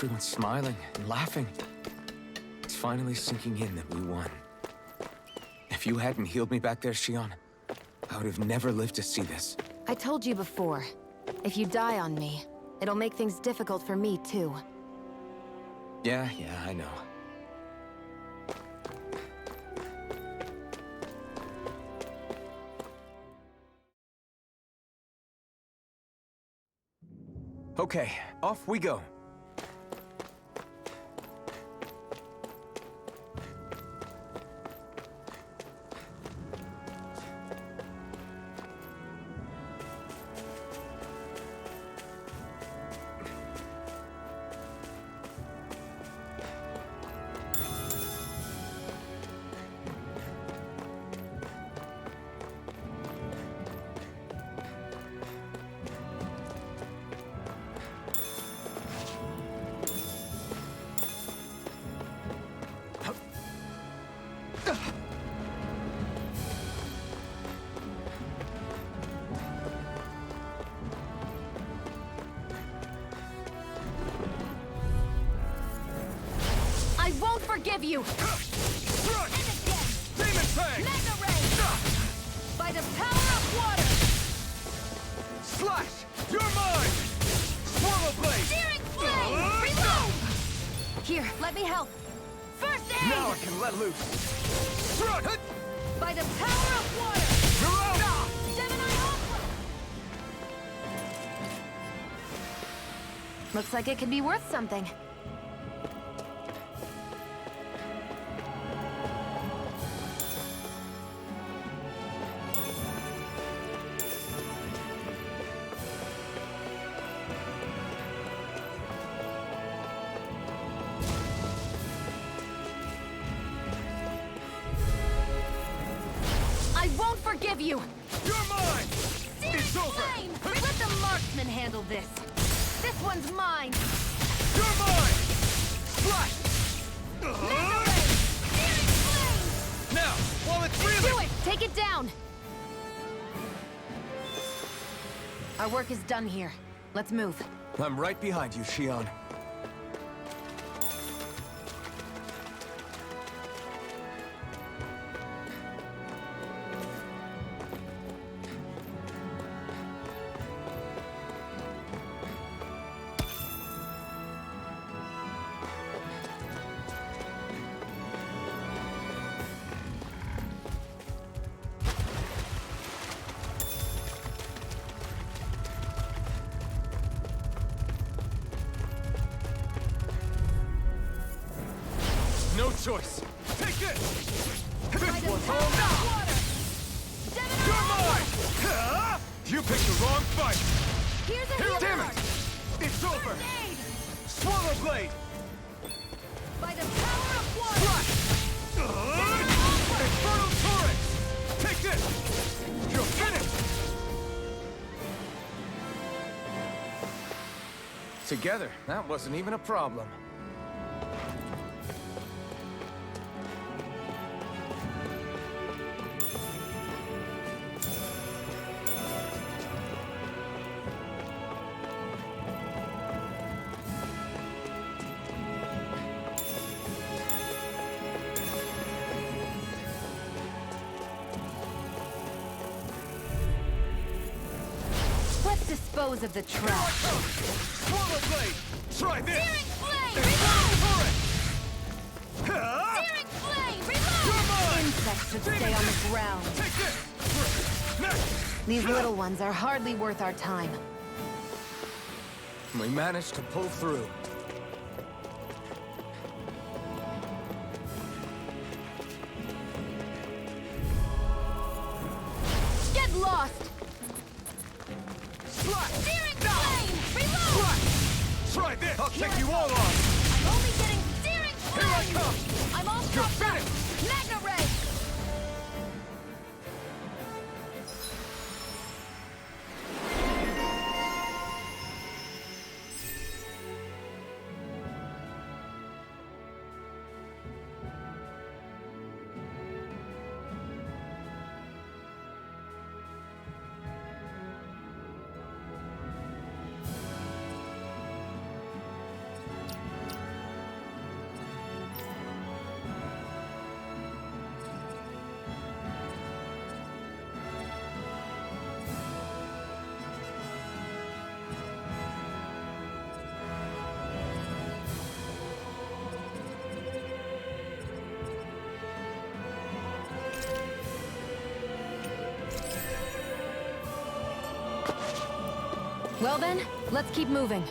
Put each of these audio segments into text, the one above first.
Everyone's smiling and laughing. It's finally sinking in that we won. If you hadn't healed me back there, Shion, I would have never lived to see this. I told you before, if you die on me, it'll make things difficult for me, too. Yeah, I know. Okay, off we go. I won't forgive you! Strike! And again! Demon Fang! Mega Ray! By the power of water! Slash! You're mine! Swallow Blade! Searing Flame! Reload! Here, let me help. First aid! Now I can let loose! Strike! By the power of water! You're out! Gemini Opera! Looks like it could be worth something. I won't forgive you! You're mine! It's over! Flame! Let the marksman handle this. This one's mine. You're mine! Slash! Mega Ray! Searing Flame! Now, while it's Do reeling! it! Take it down! Our work is done here. Let's move. I'm right behind you, Shion. No choice! Take this! By This the one's power all of now! water! Gemini You're Opera! mine! Huh? You picked the wrong fight! Here's a Here, healer! damn it! It's over! First aid! Swallow Blade! By the power of water! Slash! Infernal Torrent! Take this! You're finished! Together, that wasn't even a problem. Let's dispose of the trash. Swallow Blade! Try this! Searing Flame! Infernal Reload! Torrent! Huh? Searing Flame! You're Reload! mine! Insects should stay on the ground. Take this! Next! These little ones are hardly worth our time. We managed to pull through. Get lost! Slash! Searing Flame! Reload! Slash! Try this! I'll Here take I you go. all on! I'm only getting Searing Here I Flame! come! I'm all You're stopped up! finished! Mega Ray! Well then, let's keep moving.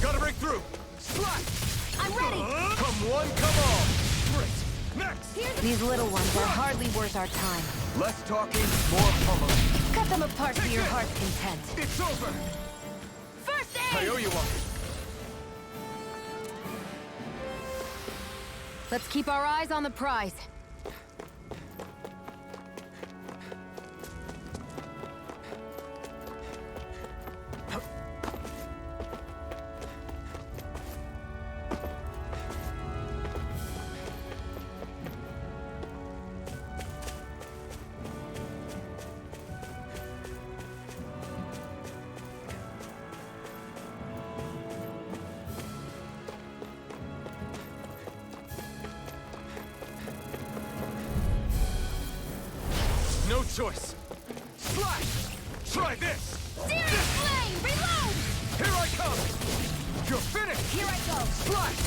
Gotta break through! Slash! I'm ready! Come one, come all! Great! Next! These little ones are hardly worth our time. Less talking, more pummeling. Cut them apart to your heart's content. It's over! First I aid! owe you one. Let's keep our eyes on the prize. No choice. Slash! Try this! Serious flame! Reload! Here I come! You're finished! Here I go! Slash!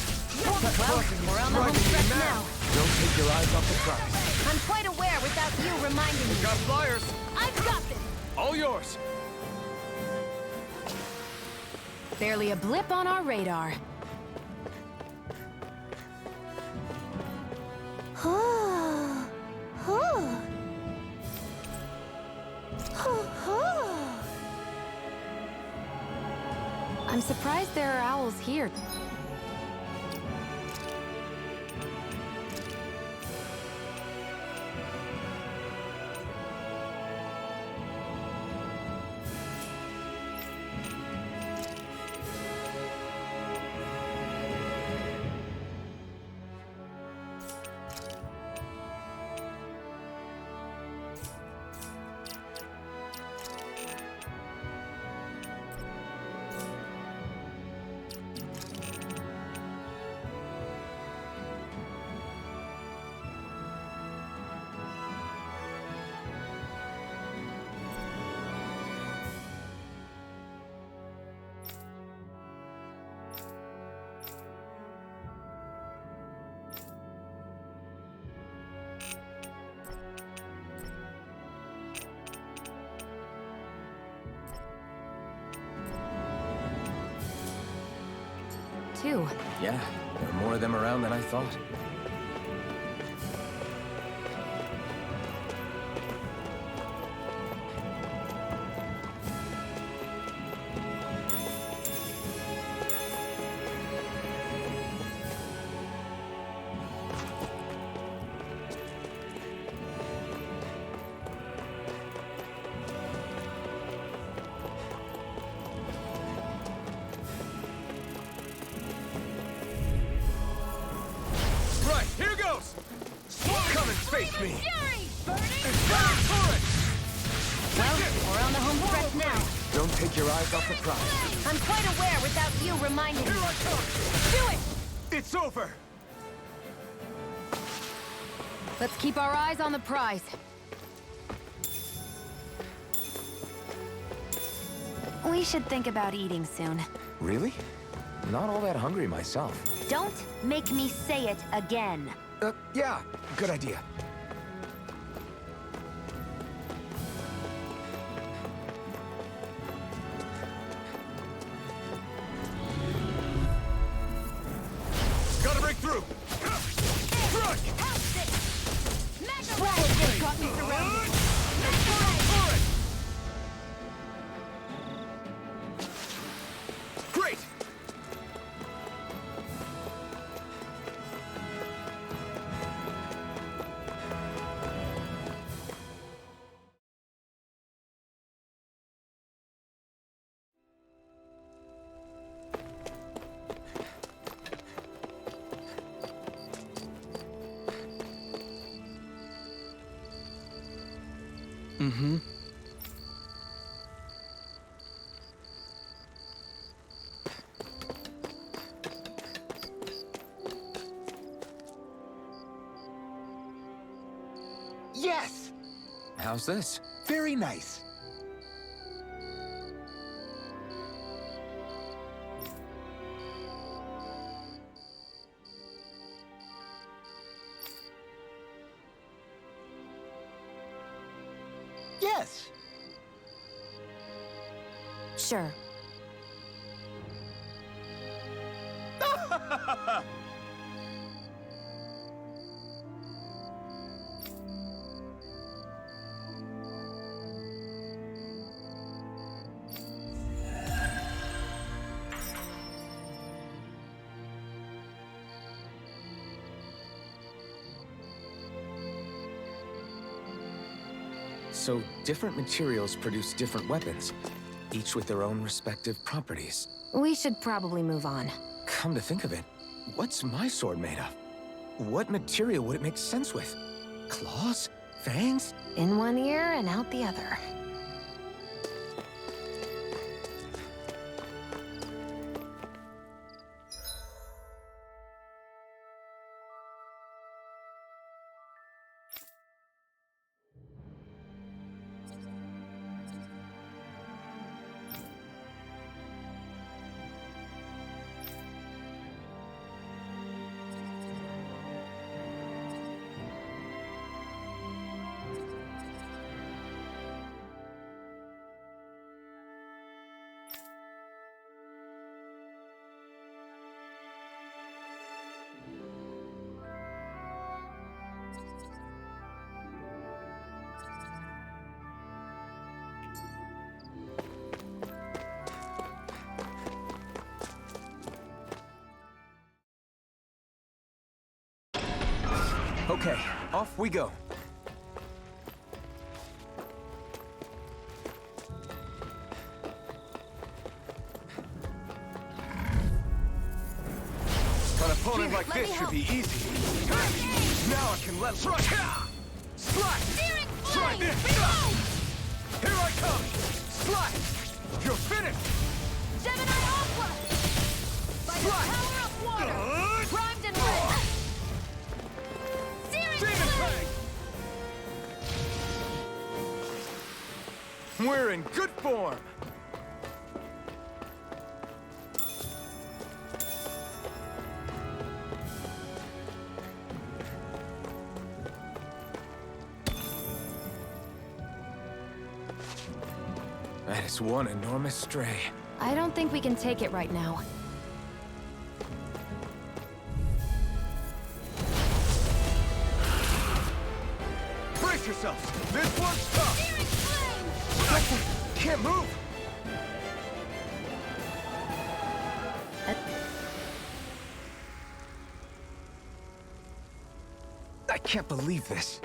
Well, we're on the home stretch now. Don't take your eyes off the prize. I'm quite aware without you reminding me. Got flyers! I've got this! All yours! Barely a blip on our radar. I'm surprised there are owls here. Too. Yeah, there are more of them around than I thought. Right, here goes! Come and face me! Fury! Burning turret! Well, we're on the home stretch now. Don't take your eyes off the prize. I'm quite aware without you reminding me. Here I come! Do it! It's over! Let's keep our eyes on the prize. We should think about eating soon. Really? Not all that hungry myself. Don't make me say it again. Yeah, good idea. Gotta break through! Crush! Swallow got me surrounded. Turret! Great! Mm-hmm. Yes! How's this? Very nice. guess? Sure. So, different materials produce different weapons, each with their own respective properties. We should probably move on. Come to think of it, what's my sword made of? What material would it make sense with? Claws? Fangs? In one ear and out the other. Okay, off we go. An opponent like let me this should help. be easy. Now I can let loose. Slide! Steering Try flame! this! Here I come! Slide! You're finished! Gemini Aqua! By the Slide! power of water! Primed and ready! Searing Demon flame! Fang! We're in good form! That is one enormous stray. I don't think we can take it right now. Brace yourselves! This one's tough! Searing flame! Can't move! I can't believe this.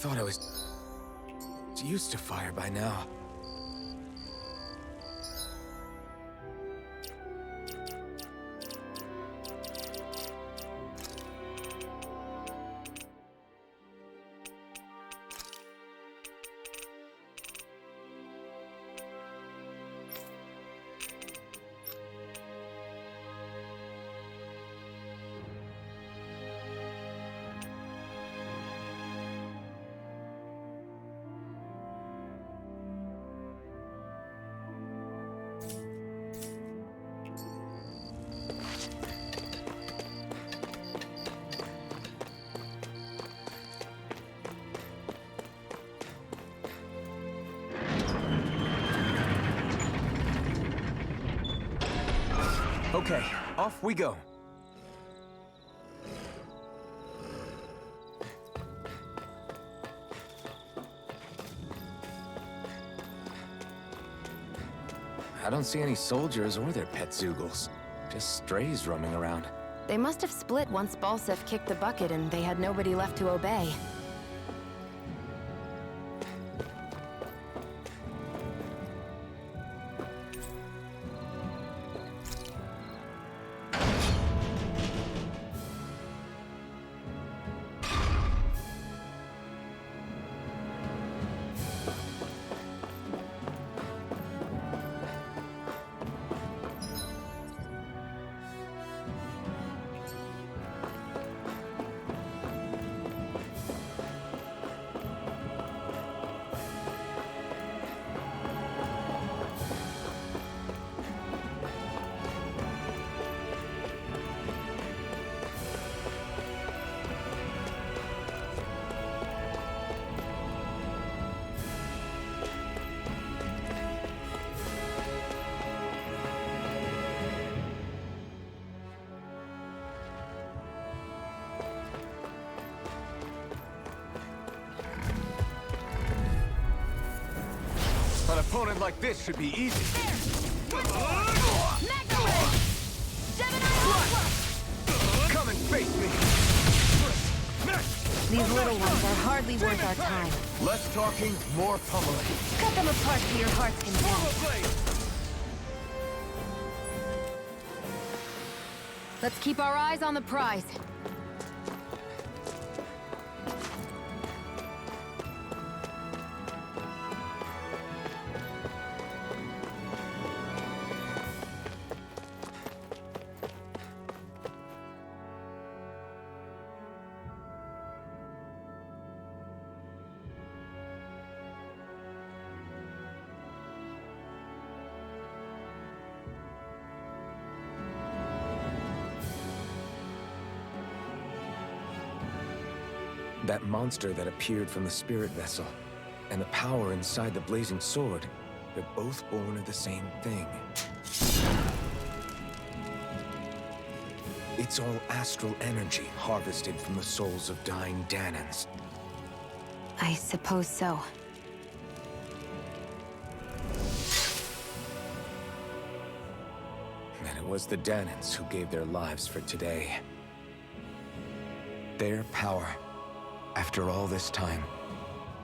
thought I was used to fire by now. Okay, off we go. I don't see any soldiers or their pet Zoogles. Just strays roaming around. They must have split once Balsef kicked the bucket and they had nobody left to obey. An opponent like this should be easy. Come and face me. These little ones are hardly worth our time. Less talking, more pummeling. Cut them apart to your heart's content. Let's keep our eyes on the prize. That monster that appeared from the spirit vessel, and the power inside the blazing sword, they're both born of the same thing. It's all astral energy harvested from the souls of dying Danans. I suppose so. And it was the Danans who gave their lives for today. Their power, after all this time,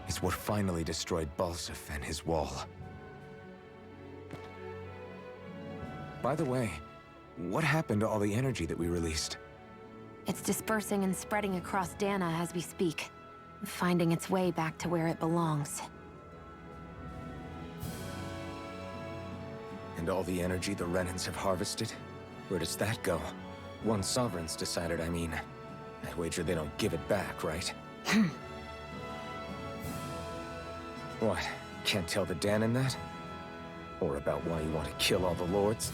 is what finally destroyed Balsef and his wall. By the way, what happened to all the energy that we released? It's dispersing and spreading across Dana as we speak, finding its way back to where it belongs. And all the energy the Renans have harvested? Where does that go? One sovereign's decided, I mean. I wager they don't give it back, right? What? Can't tell the Danan that? Or about why you want to kill all the lords?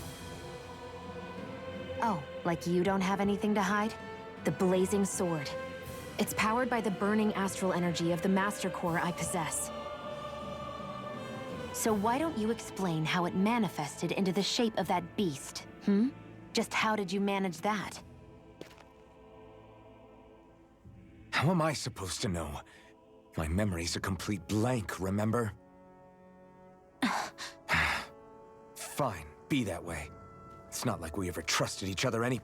Oh, like you don't have anything to hide? The blazing sword. It's powered by the burning astral energy of the Master Core I possess. So why don't you explain how it manifested into the shape of that beast, Just how did you manage that? How am I supposed to know? My memory's a complete blank, remember? Fine, be that way. It's not like we ever trusted each other any...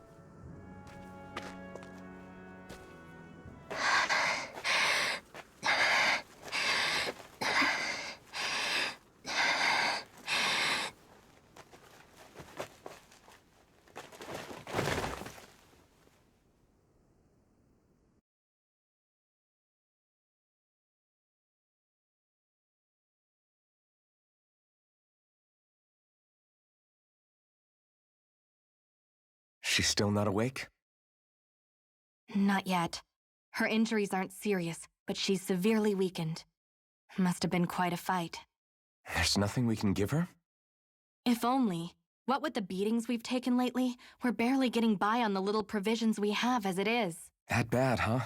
She's still not awake? Not yet. Her injuries aren't serious, but she's severely weakened. Must have been quite a fight. There's nothing we can give her? If only. What with the beatings we've taken lately, we're barely getting by on the little provisions we have as it is. That bad, huh?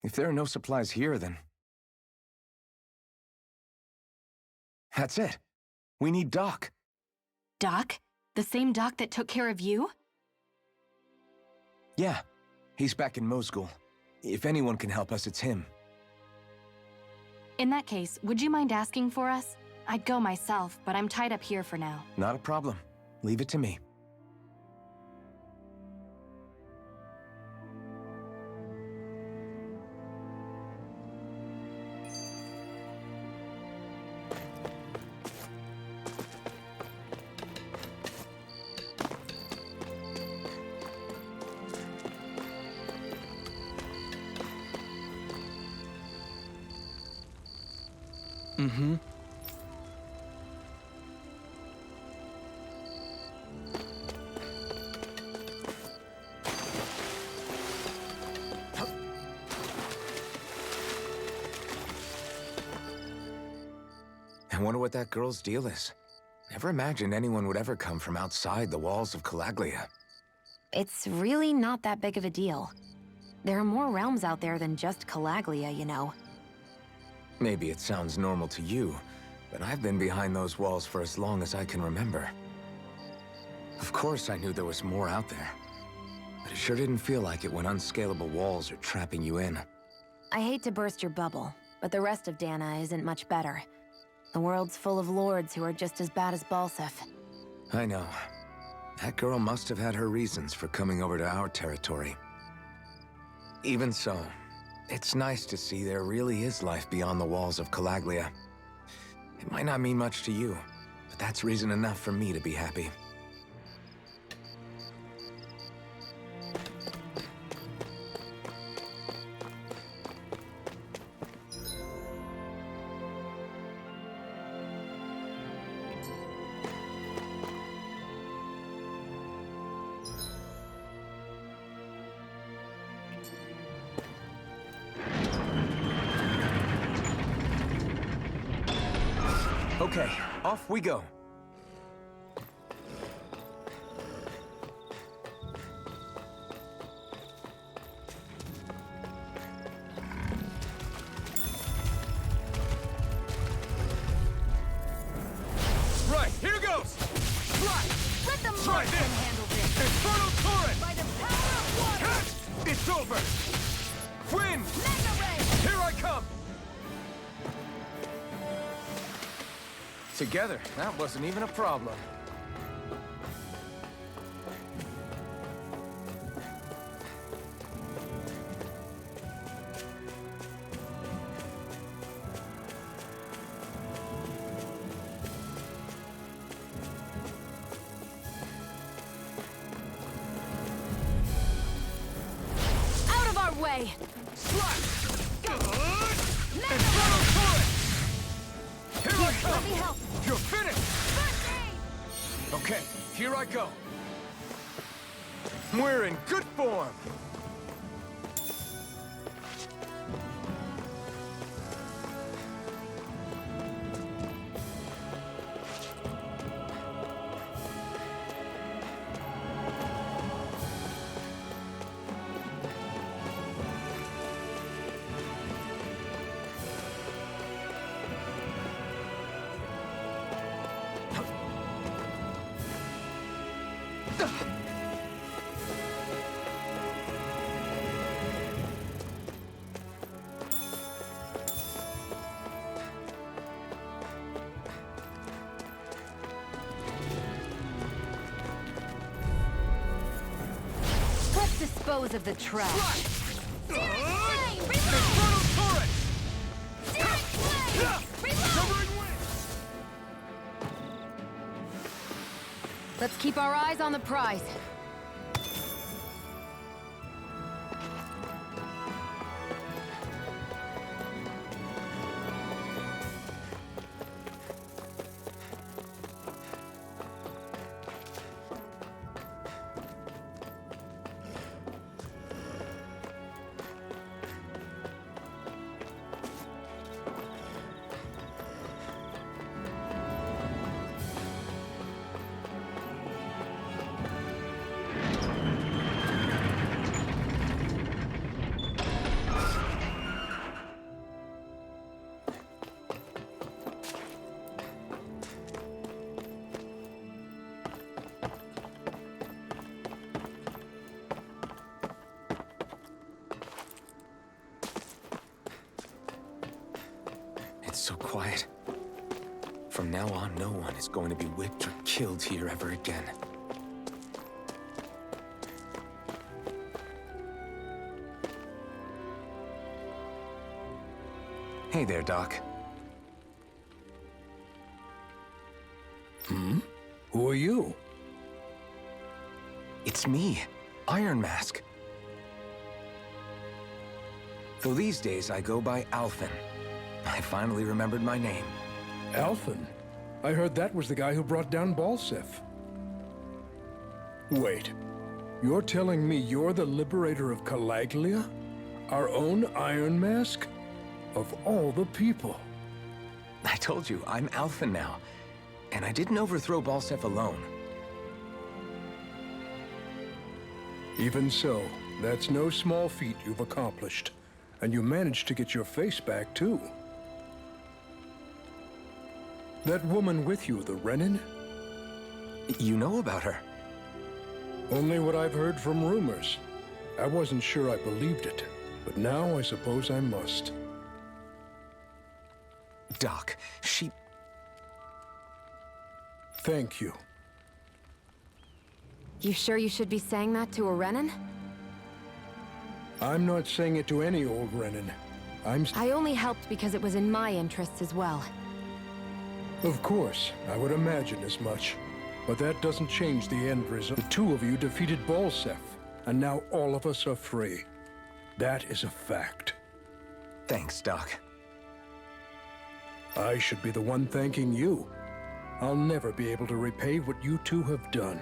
If there are no supplies here, then... That's it. We need Doc. Doc? The same Doc that took care of you? Yeah. He's back in Mosgul. If anyone can help us, it's him. In that case, would you mind asking for us? I'd go myself, but I'm tied up here for now. Not a problem. Leave it to me. Mm-hmm. I wonder what that girl's deal is. Never imagined anyone would ever come from outside the walls of Calaglia. It's really not that big of a deal. There are more realms out there than just Calaglia, you know. Maybe it sounds normal to you, but I've been behind those walls for as long as I can remember. Of course I knew there was more out there, but it sure didn't feel like it when unscalable walls are trapping you in. I hate to burst your bubble, but the rest of Dana isn't much better. The world's full of lords who are just as bad as Balsef. I know. That girl must have had her reasons for coming over to our territory. Even so, it's nice to see there really is life beyond the walls of Calaglia. It might not mean much to you, but that's reason enough for me to be happy. Okay, off we go. Right, here goes! Right! Let the Try marksman this! handle this! Infernal Torrent! By the power of water! Catch! It's over! Wind! Mega ray! Here I come! Together, that wasn't even a problem. Out of our way! Slash! Mega Infernal ray! Torrent! Here I Let come! me help! You're finished! First aid! Okay, here I go. We're in good form. Let's dispose of the trash. Infernal Torrent! Covering wind! Let's keep our eyes on the prize. so quiet. From now on, no one is going to be whipped or killed here ever again. Hey there, Doc. Who are you? It's me, Iron Mask. Though these days I go by Alphen. I finally remembered my name. Alphen? I heard that was the guy who brought down Balsef. Wait, you're telling me you're the liberator of Calaglia? Our own Iron Mask? Of all the people. I told you, I'm Alphen now. And I didn't overthrow Balsef alone. Even so, that's no small feat you've accomplished. And you managed to get your face back, too. That woman with you, the Renin? You know about her? Only what I've heard from rumors. I wasn't sure I believed it, but now I suppose I must. Doc, she... Thank you. You sure you should be saying that to a Renin? I'm not saying it to any old Renin. I only helped because it was in my interests as well. Of course, I would imagine as much. But that doesn't change the end result. The two of you defeated Balsef, and now all of us are free. That is a fact. Thanks, Doc. I should be the one thanking you. I'll never be able to repay what you two have done.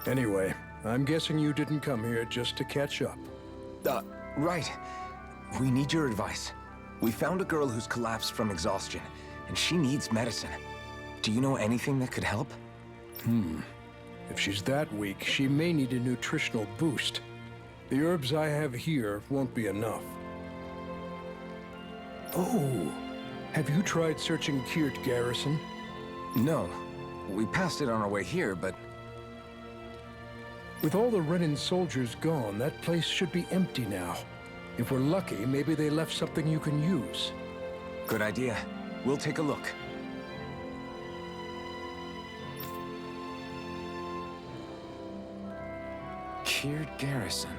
Anyway, I'm guessing you didn't come here just to catch up. Right. We need your advice. We found a girl who's collapsed from exhaustion, and she needs medicine. Do you know anything that could help? If she's that weak, she may need a nutritional boost. The herbs I have here won't be enough. Oh, have you tried searching Kirt Garrison? No. We passed it on our way here, but... With all the Renin soldiers gone, that place should be empty now. If we're lucky, maybe they left something you can use. Good idea. We'll take a look. Kirt Garrison.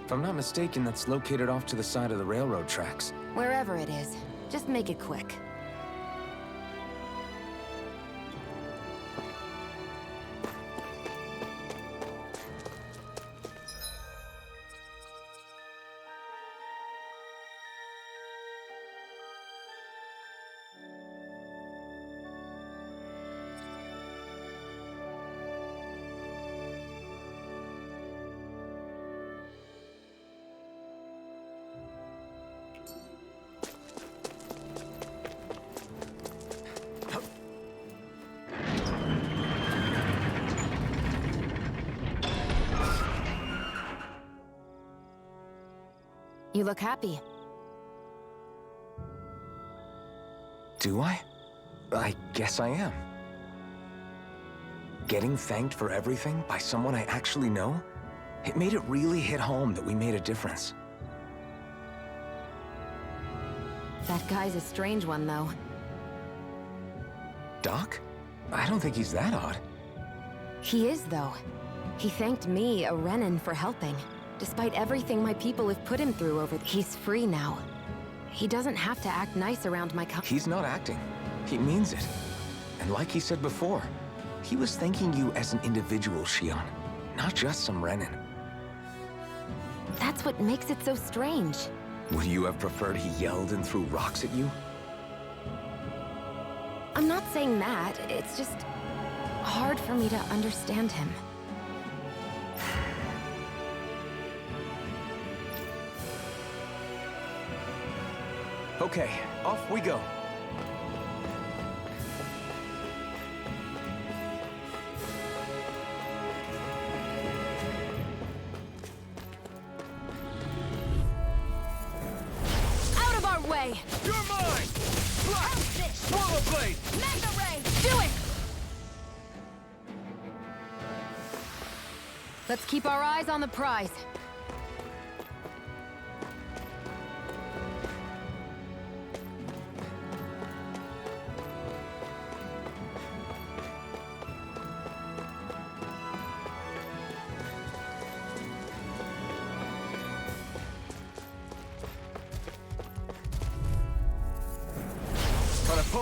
If I'm not mistaken, that's located off to the side of the railroad tracks. Wherever it is, just make it quick. You look happy. Do I? I guess I am. Getting thanked for everything by someone I actually know? It made it really hit home that we made a difference. That guy's a strange one, though. Doc? I don't think he's that odd. He is, though. He thanked me, a Renin, for helping. Despite everything my people have put him through he's free now. He doesn't have to act nice around my He's not acting. He means it. And like he said before, he was thanking you as an individual, Shion, not just some Renin. That's what makes it so strange. Would you have preferred he yelled and threw rocks at you? I'm not saying that. It's just hard for me to understand him. Okay, off we go. Out of our way! You're mine! Swallow blade! Mega Ray! Do it! Let's keep our eyes on the prize.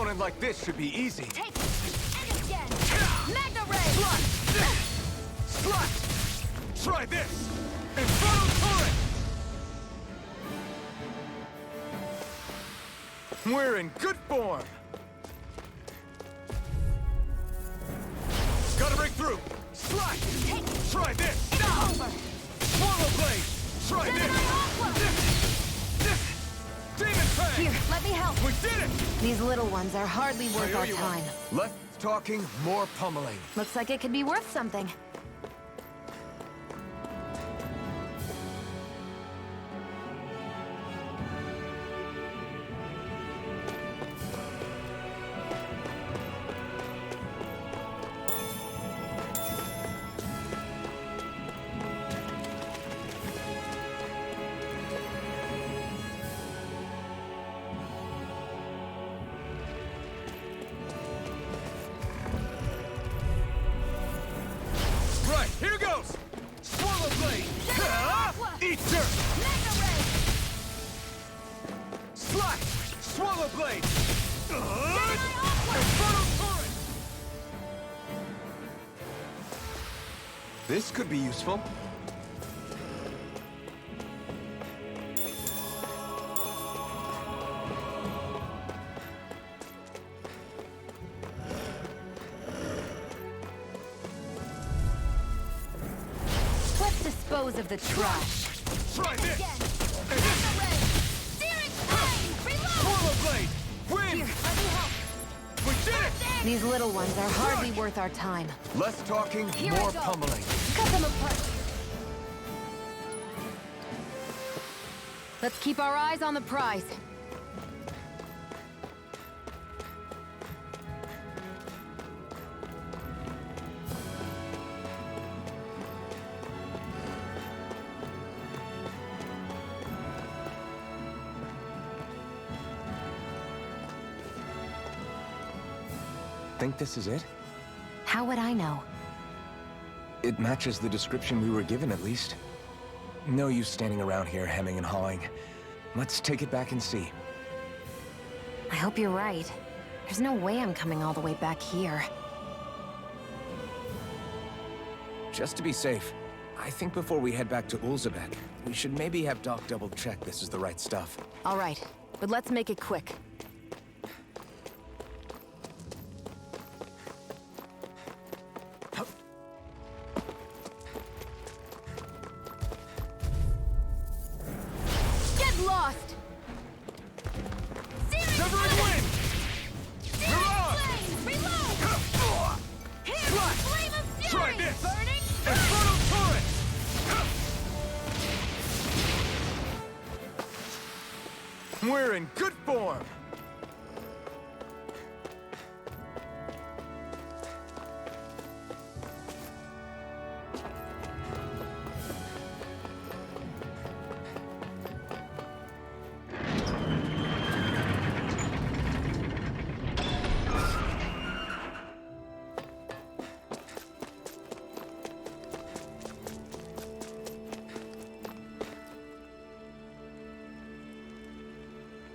opponent like this should be easy. Take it! And again! Magna Ray! Slash! Try this! Inferno turret! We're in good form. Gotta break through! Slash! Take it! Try this! It's over! Swallow blade! Try Gemini this! Demon Fang! Here, let me help. We did it! These little ones are hardly worth our you are. time. Less talking, more pummeling. Looks like it could be worth something. Right, here goes! Swallow blade! Eat dirt! Magna Ray! Slash! Swallow blade! Gemini Aqua! Inferno turret! This could be useful. Let's dispose of the trash. Try this! Magna Ray! Searing Flame! Reload! Swallow blade! Here, Win! let me help. We did it! These little ones are hardly worth our time. Less talking, Here I more go. pummeling. Cut them apart. Let's keep our eyes on the prize. Think this is it? How would I know? It matches the description we were given, at least. No use standing around here hemming and hawing. Let's take it back and see. I hope you're right. There's no way I'm coming all the way back here. Just to be safe, I think before we head back to Ulzabek, we should maybe have Doc double-check this is the right stuff. All right, but let's make it quick. Get lost! Severing wind! You're on! Reload! Here, Slash! Flame of Fury! Try this! Burning Inferno turret! We're in good form!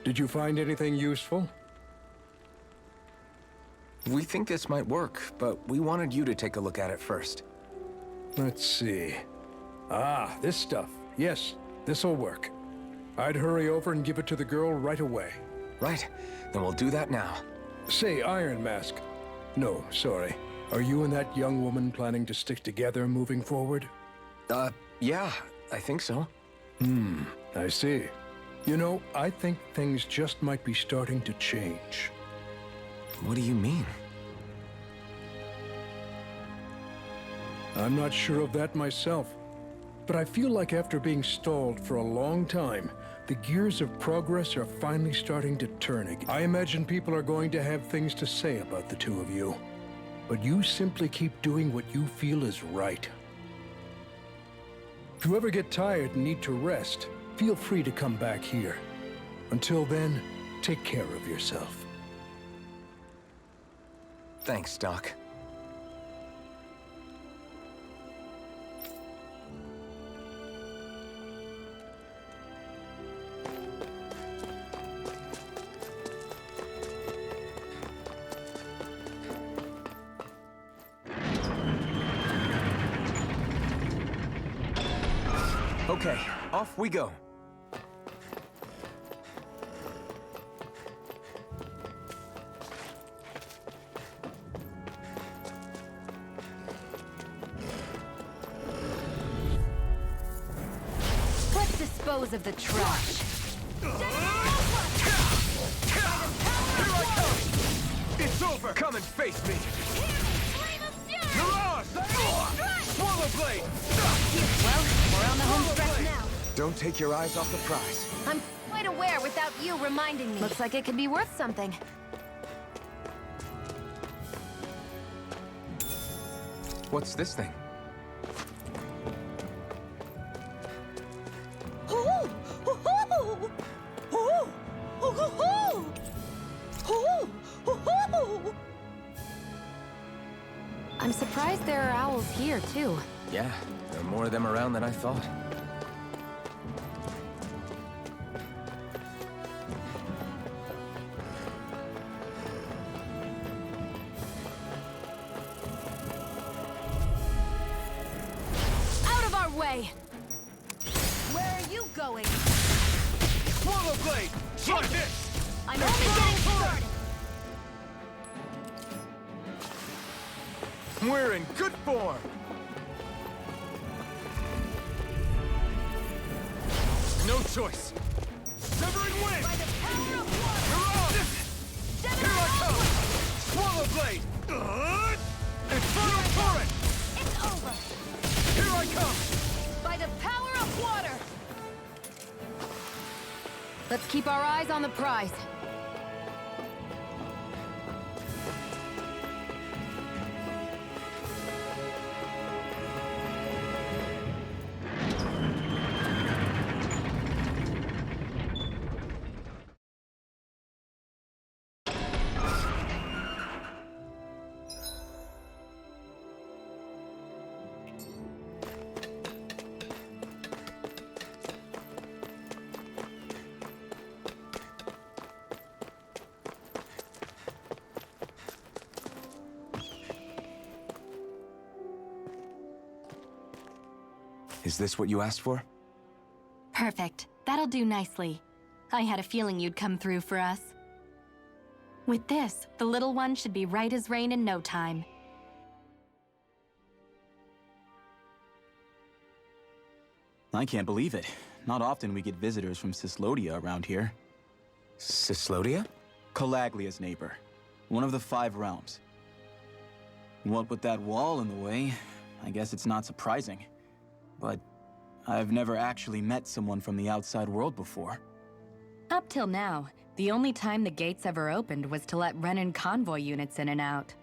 Did you find anything useful? We think this might work, but we wanted you to take a look at it first. Let's see. Ah, this stuff. Yes, this'll work. I'd hurry over and give it to the girl right away. Right, then we'll do that now. Say, Iron Mask. No, sorry. Are you and that young woman planning to stick together moving forward? Yeah, I think so. I see. You know, I think things just might be starting to change. What do you mean? I'm not sure of that myself, but I feel like after being stalled for a long time, the gears of progress are finally starting to turn again. I imagine people are going to have things to say about the two of you, but you simply keep doing what you feel is right. If you ever get tired and need to rest, feel free to come back here. Until then, take care of yourself. Thanks, Doc. Okay, off we go. Let's dispose of the trash. Here I come! It's over! Come and face me! Mirage! Swallow blade! Well, we're on the home stretch now. Don't take your eyes off the prize. I'm quite aware without you reminding me. Looks like it could be worth something. What's this thing? I'm surprised there are owls here, too. Yeah, there are more of them around than I thought. Out of our way! Where are you going? Swallow blade! Like this! I'm only getting started! We're in good form! No choice! Severing wind! By the power of water! Mirage! Here I come! Swallow blade! Infernal torrent! It's over! Here I come! By the power of water! Let's keep our eyes on the prize. Is this what you asked for? Perfect. That'll do nicely. I had a feeling you'd come through for us. With this, the little one should be right as rain in no time. I can't believe it. Not often we get visitors from Cislodia around here. Cislodia? Calaglia's neighbor. One of the 5 realms. What with that wall in the way, I guess it's not surprising. But I've never actually met someone from the outside world before. Up till now, the only time the gates ever opened was to let Renan convoy units in and out.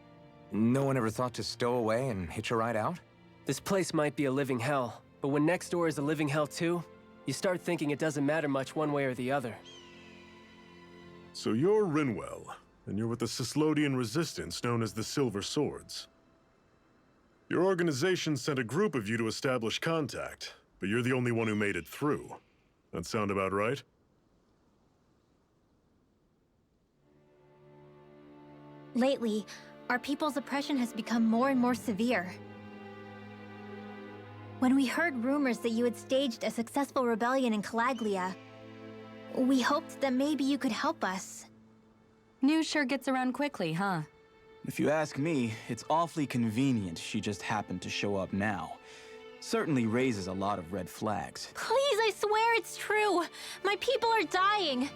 No one ever thought to stow away and hitch a ride out? This place might be a living hell, but when next door is a living hell too, you start thinking it doesn't matter much one way or the other. So you're Rinwell, and you're with the Cislodian resistance known as the Silver Swords. Your organization sent a group of you to establish contact, but you're the only one who made it through. That sound about right? Lately, our people's oppression has become more and more severe. When we heard rumors that you had staged a successful rebellion in Calaglia, we hoped that maybe you could help us. News sure gets around quickly, huh? If you ask me, it's awfully convenient she just happened to show up now. Certainly raises a lot of red flags. Please, I swear it's true! My people are dying!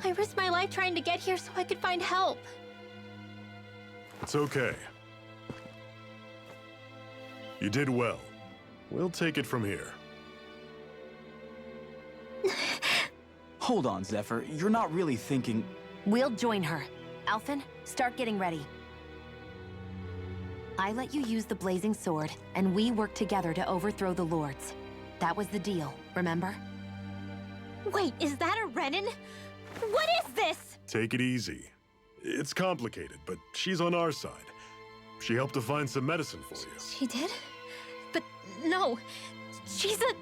I risked my life trying to get here so I could find help. It's okay. You did well. We'll take it from here. Hold on, Zephyr. You're not really thinking... We'll join her. Alphen, start getting ready. I let you use the blazing sword, and we worked together to overthrow the lords. That was the deal, remember? Wait, is that a Renan? What is this? Take it easy. It's complicated, but she's on our side. She helped to find some medicine for you. She did? But no, she's a...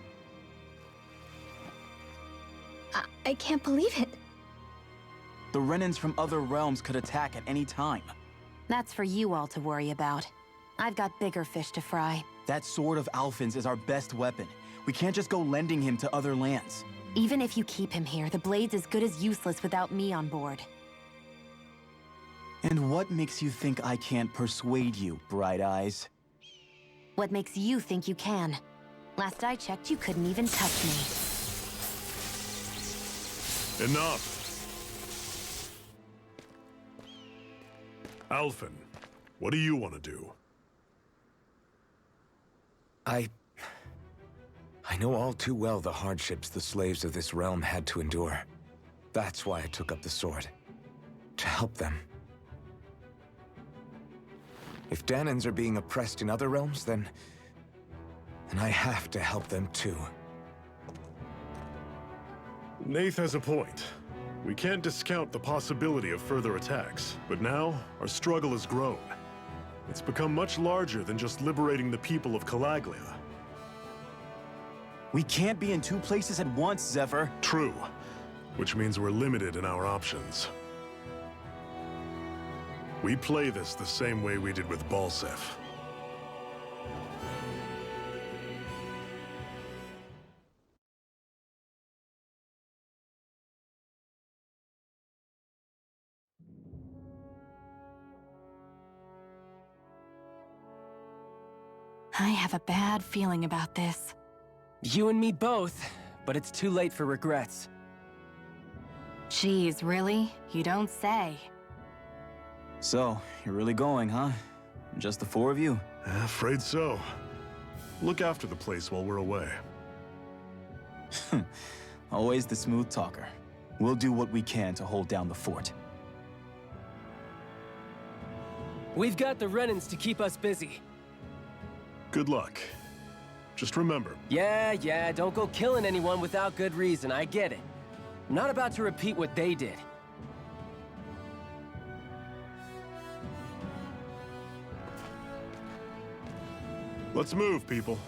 I can't believe it. The Renans from other realms could attack at any time. That's for you all to worry about. I've got bigger fish to fry. That sword of Alphen's is our best weapon. We can't just go lending him to other lands. Even if you keep him here, the blade's as good as useless without me on board. And what makes you think I can't persuade you, Bright Eyes? What makes you think you can? Last I checked, you couldn't even touch me. Enough! Alphen, what do you want to do? I know all too well the hardships the slaves of this realm had to endure. That's why I took up the sword. To help them. If Danans are being oppressed in other realms, then I have to help them too. Nath has a point. We can't discount the possibility of further attacks, but now our struggle has grown. It's become much larger than just liberating the people of Calaglia. We can't be in two places at once, Zephyr. True, which means we're limited in our options. We play this the same way we did with Balsef. I have a bad feeling about this. You and me both, but it's too late for regrets. Geez, really? You don't say. So, you're really going, huh? Just the four of you? Afraid so. Look after the place while we're away. Always the smooth talker. We'll do what we can to hold down the fort. We've got the Renans to keep us busy. Good luck. Just remember... Yeah, don't go killing anyone without good reason, I get it. I'm not about to repeat what they did. Let's move, people.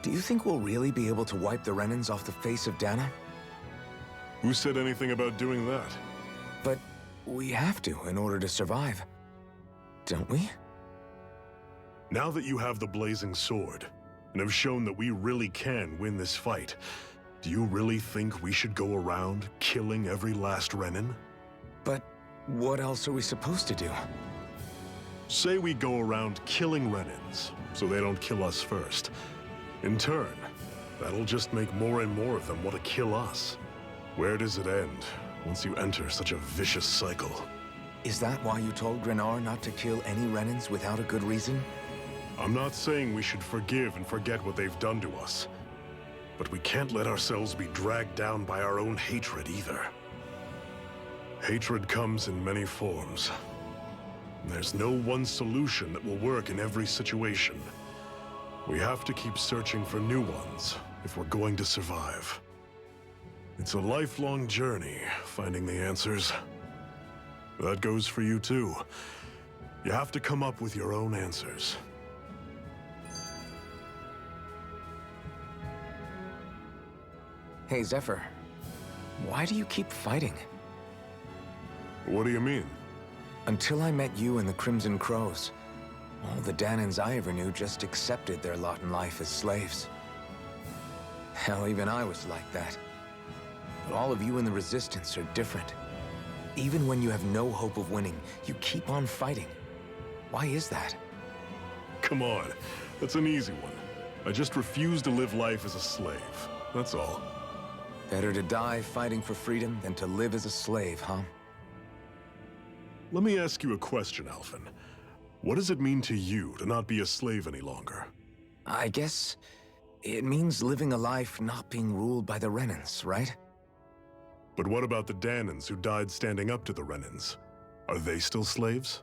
Do you think we'll really be able to wipe the Renans off the face of Dana? Who said anything about doing that? But we have to in order to survive. Don't we? Now that you have the blazing sword, and have shown that we really can win this fight, do you really think we should go around killing every last Renan? But what else are we supposed to do? Say we go around killing Renans, so they don't kill us first. In turn, that'll just make more and more of them want to kill us. Where does it end once you enter such a vicious cycle? Is that why you told Grenar not to kill any Renans without a good reason? I'm not saying we should forgive and forget what they've done to us. But we can't let ourselves be dragged down by our own hatred either. Hatred comes in many forms. There's no one solution that will work in every situation. We have to keep searching for new ones if we're going to survive. It's a lifelong journey, finding the answers. That goes for you too. You have to come up with your own answers. Hey, Zephyr. Why do you keep fighting? What do you mean? Until I met you and the Crimson Crows, all the Danans I ever knew just accepted their lot in life as slaves. Hell, even I was like that. But all of you in the Resistance are different. Even when you have no hope of winning, you keep on fighting. Why is that? Come on, that's an easy one. I just refuse to live life as a slave, that's all. Better to die fighting for freedom than to live as a slave, huh? Let me ask you a question, Alphen. What does it mean to you to not be a slave any longer? I guess it means living a life not being ruled by the Renans, right? But what about the Danans who died standing up to the Renans? Are they still slaves?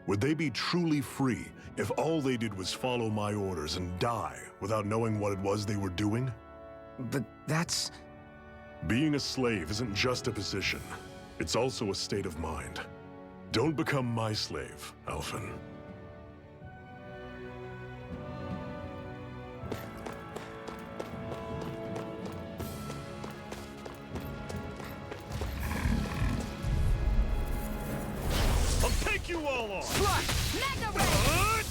Would they be truly free if all they did was follow my orders and die without knowing what it was they were doing? But that's... Being a slave isn't just a position. It's also a state of mind. Don't become my slave, Alphen. I'll take you all on! Mega Ray!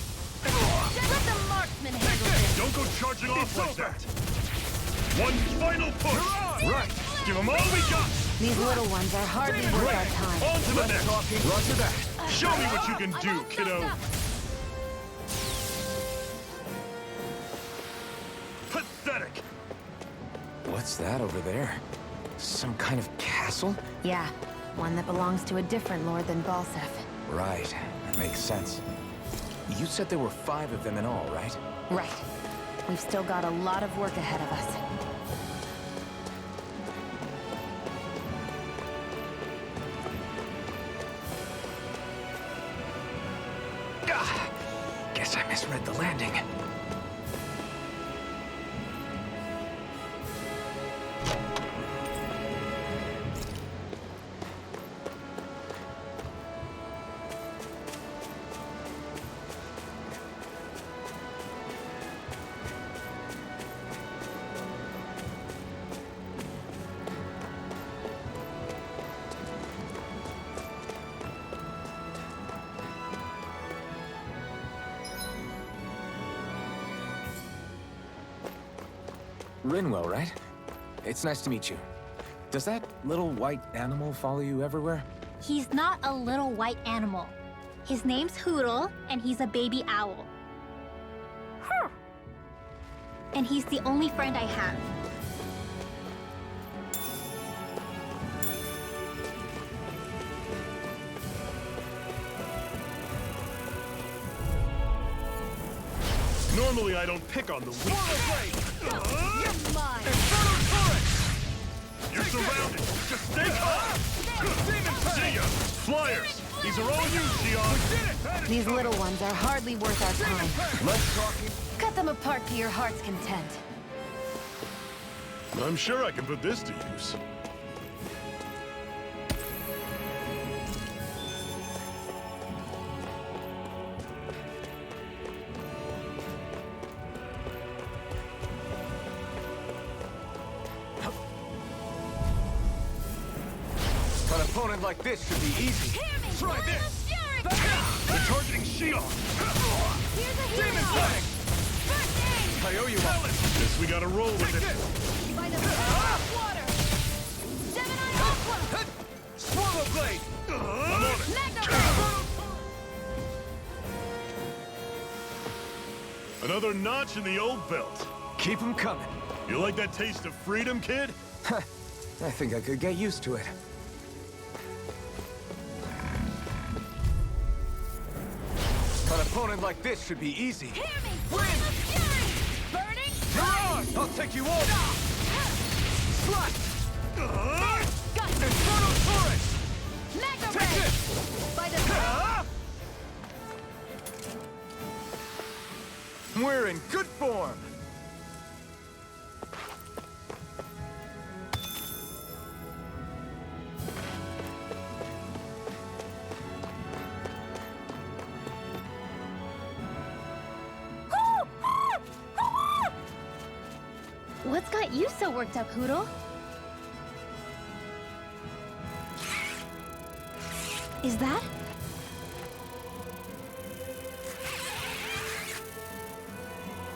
Let the marksman handle this. Don't go charging off like that! One final push! Right! Give them all we got! These little ones are hardly worth our time. On to the next! Roger that! Show me what you can do, kiddo! Pathetic! What's that over there? Some kind of castle? Yeah, one that belongs to a different lord than Balsef. Right, that makes sense. You said there were 5 of them in all, right? Right. We've still got a lot of work ahead of us. Guess I misread the landing. Rinwell, right? It's nice to meet you. Does that little white animal follow you everywhere? He's not a little white animal. His name's Hoodle, and he's a baby owl. And he's the only friend I have. Normally I don't pick on the weak. You're mine. You're surrounded. Just stay calm. See ya. Flyers. These are all you, Xion. These little ones are hardly worth our time. Less talking. Cut them apart to your heart's content. I'm sure I can put this to use. An opponent like this should be easy. Try this! They're targeting Xion! Here's a Demon hero. Fang! First aid. I owe you one. Guess we gotta roll with it. By the power of water. Gemini Aqua. Swallow Blade! I'm on it. Mega Ray. Another notch in the old belt. Keep them coming. You like that taste of freedom, kid? I think I could get used to it. An opponent like this should be easy. Hear me. Flame of fury. Burning. You're on! I'll take you all! Slap! Got you. Inferno Taurus! Mega Take Ray. this! By the power. We're in good form! What's got you so worked up, Hoodle? Is that?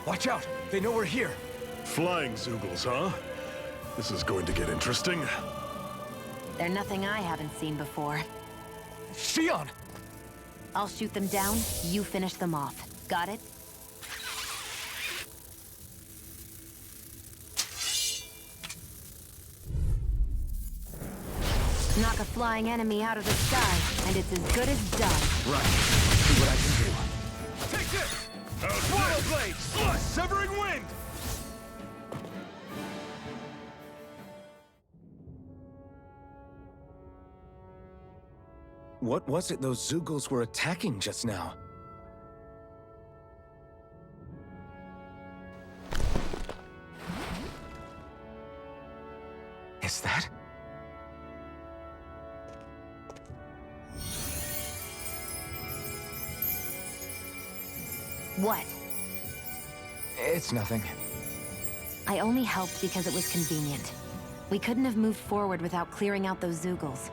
Watch out! They know we're here! Flying Zoogles, huh? This is going to get interesting. They're nothing I haven't seen before. Xion! I'll shoot them down, you finish them off. Got it? Knock a flying enemy out of the sky, and it's as good as done. Right. See what I can do. Take this! Swallow Blade! Severing Wind! What was it those Zeugles were attacking just now? Is that? What? It's nothing. I only helped because it was convenient. We couldn't have moved forward without clearing out those Zeugles.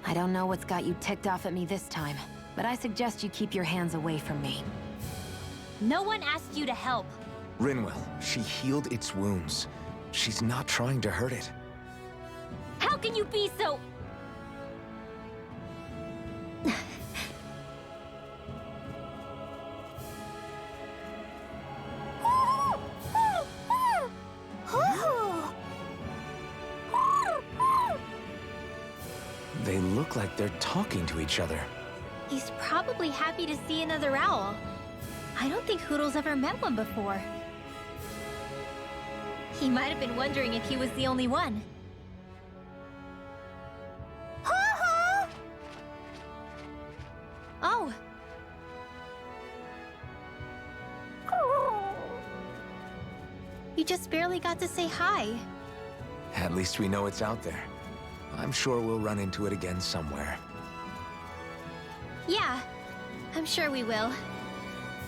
I don't know what's got you ticked off at me this time, but I suggest you keep your hands away from me. No one asked you to help. Rinwell, she healed its wounds. She's not trying to hurt it. How can you be so... They look like they're talking to each other. He's probably happy to see another owl. I don't think Hoodle's ever met one before. He might have been wondering if he was the only one. Oh. You just barely got to say hi. At least we know it's out there. I'm sure we'll run into it again somewhere. Yeah, I'm sure we will.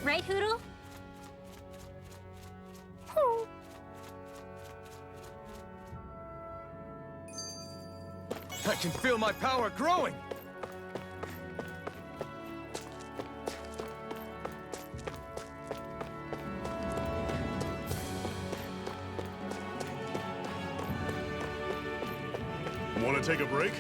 Right, Hoodle? I can feel my power growing! Want to take a break?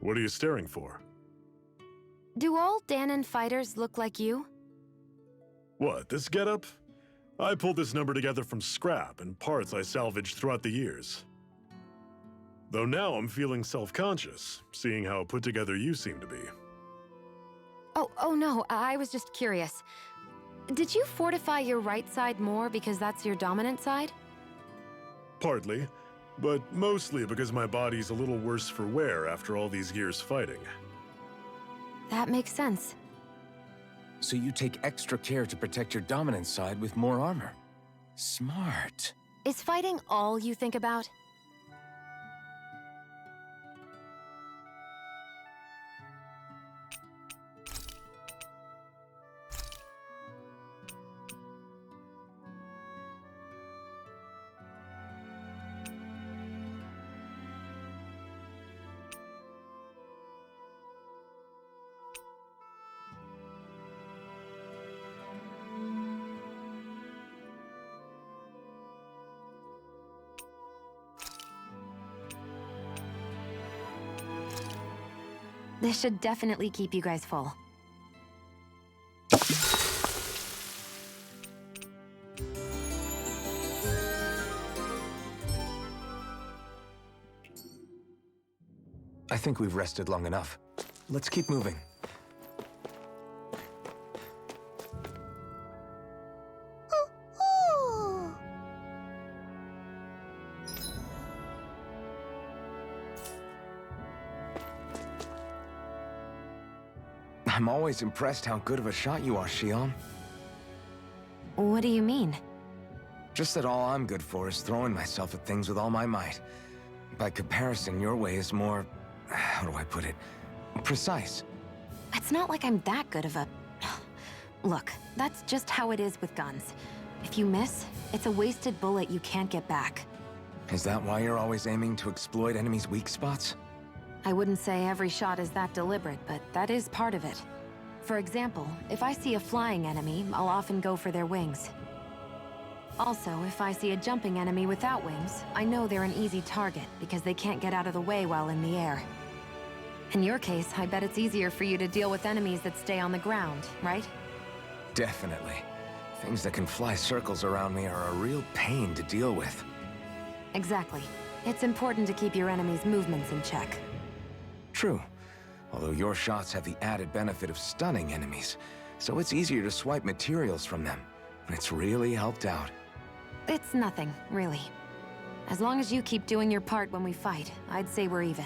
What are you staring for? Do all Danon fighters look like you? What, this getup? I pulled this number together from scrap and parts I salvaged throughout the years. Though now I'm feeling self-conscious, seeing how put together you seem to be. Oh no, I was just curious. Did you fortify your right side more because that's your dominant side? Partly, but mostly because my body's a little worse for wear after all these years fighting. That makes sense. So you take extra care to protect your dominant side with more armor. Smart. Is fighting all you think about? This should definitely keep you guys full. I think we've rested long enough. Let's keep moving. I'm always impressed how good of a shot you are, Shion. What do you mean? Just that all I'm good for is throwing myself at things with all my might. By comparison, your way is more... how do I put it? Precise. It's not like I'm that good of a... Look, that's just how it is with guns. If you miss, it's a wasted bullet you can't get back. Is that why you're always aiming to exploit enemies' weak spots? I wouldn't say every shot is that deliberate, but that is part of it. For example, if I see a flying enemy, I'll often go for their wings. Also, if I see a jumping enemy without wings, I know they're an easy target because they can't get out of the way while in the air. In your case, I bet it's easier for you to deal with enemies that stay on the ground, right? Definitely. Things that can fly circles around me are a real pain to deal with. Exactly. It's important to keep your enemy's movements in check. True. Although your shots have the added benefit of stunning enemies, so it's easier to swipe materials from them. It's really helped out. It's nothing, really. As long as you keep doing your part when we fight, I'd say we're even.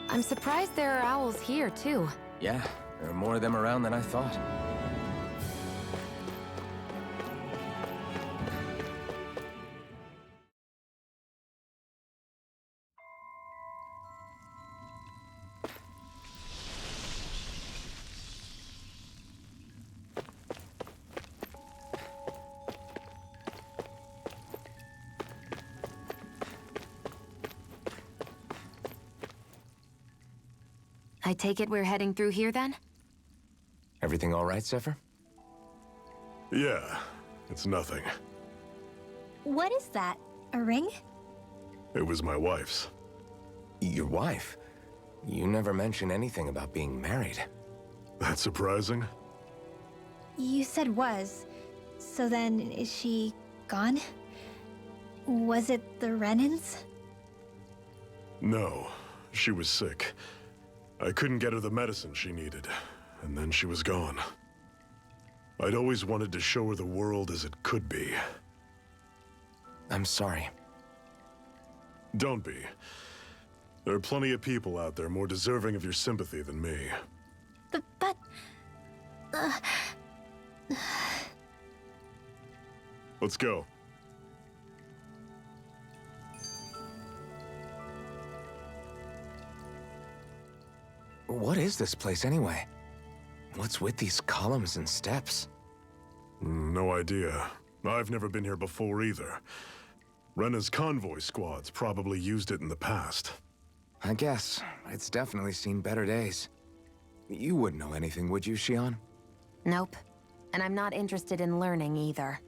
I'm surprised there are owls here, too. Yeah, there are more of them around than I thought. I take it we're heading through here, then? Everything all right, Zephyr? Yeah, it's nothing. What is that? A ring? It was my wife's. Your wife? You never mentioned anything about being married. That's surprising? You said was. So then, is she gone? Was it the Renans? No, she was sick. I couldn't get her the medicine she needed, and then she was gone. I'd always wanted to show her the world as it could be. I'm sorry. Don't be. There are plenty of people out there more deserving of your sympathy than me. But... Let's go. What is this place, anyway? What's with these columns and steps? No idea. I've never been here before either. Rena's convoy squads probably used it in the past. I guess. It's definitely seen better days. You wouldn't know anything, would you, Xion? Nope. And I'm not interested in learning either.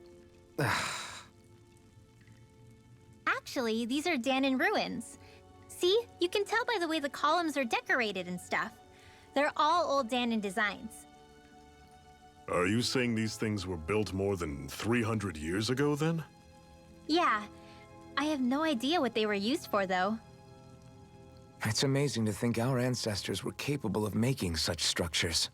Actually, these are Danon ruins. See? You can tell by the way the columns are decorated and stuff. They're all old Danon designs. Are you saying these things were built more than 300 years ago, then? Yeah. I have no idea what they were used for, though. It's amazing to think our ancestors were capable of making such structures.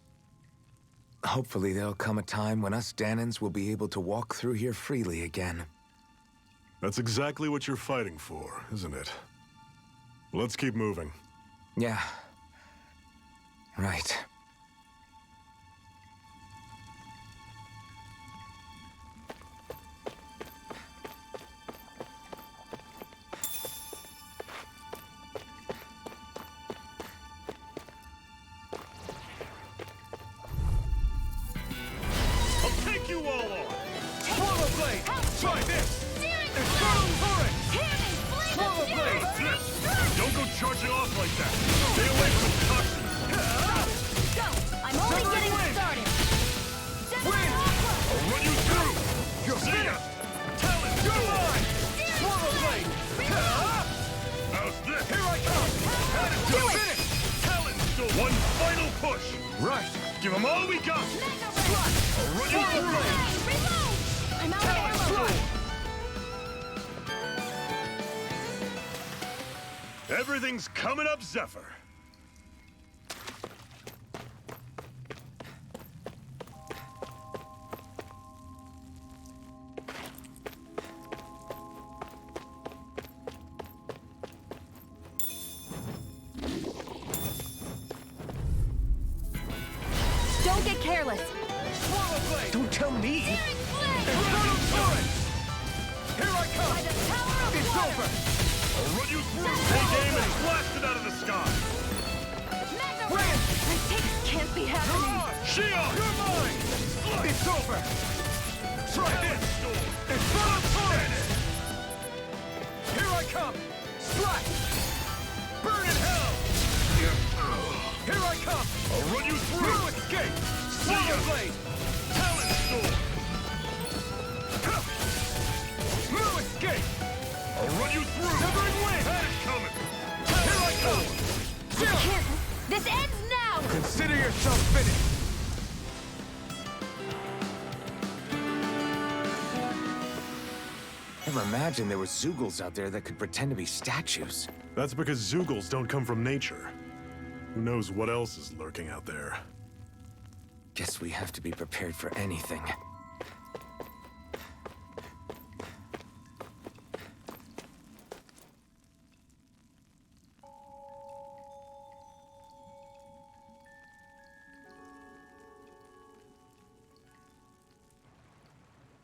Hopefully there'll come a time when us Danons will be able to walk through here freely again. That's exactly what you're fighting for, isn't it? Let's keep moving. Yeah. Right. I'll take you all on! Swallow blade! Try this! Infernal current! Swallow blade! Don't go charging off like that! Stay away from the toxins! Go! I'm only getting started! Win! I'll run you through! You'll see ya! Talon, you're mine! Swallow blade! How's this? Here I come! Attitude finish! Talon, still one final push! Right! Give them all we got! I'll run you through! Reload! I'm out of ammo! Everything's coming up, Zephyr. careless. Swallow blade! Don't tell me! Infernal torrent! Here I come! It's over! I'll run you through! Take aim and blast it out of the sky! Win! Mistakes can't be happening. Shia! You're mine! It's over! Try this! Infernal torrent! Here I come! Slash! Burn in hell! Here I come! I'll run you through! No escape! Swallow blade! Talon sword! No escape! I'll run you through! Severing wing! That is coming! Here I come! I can't. This ends now! Consider yourself finished! Never imagined there were Zoogles out there that could pretend to be statues. That's because Zoogles don't come from nature. Who knows what else is lurking out there? Guess we have to be prepared for anything.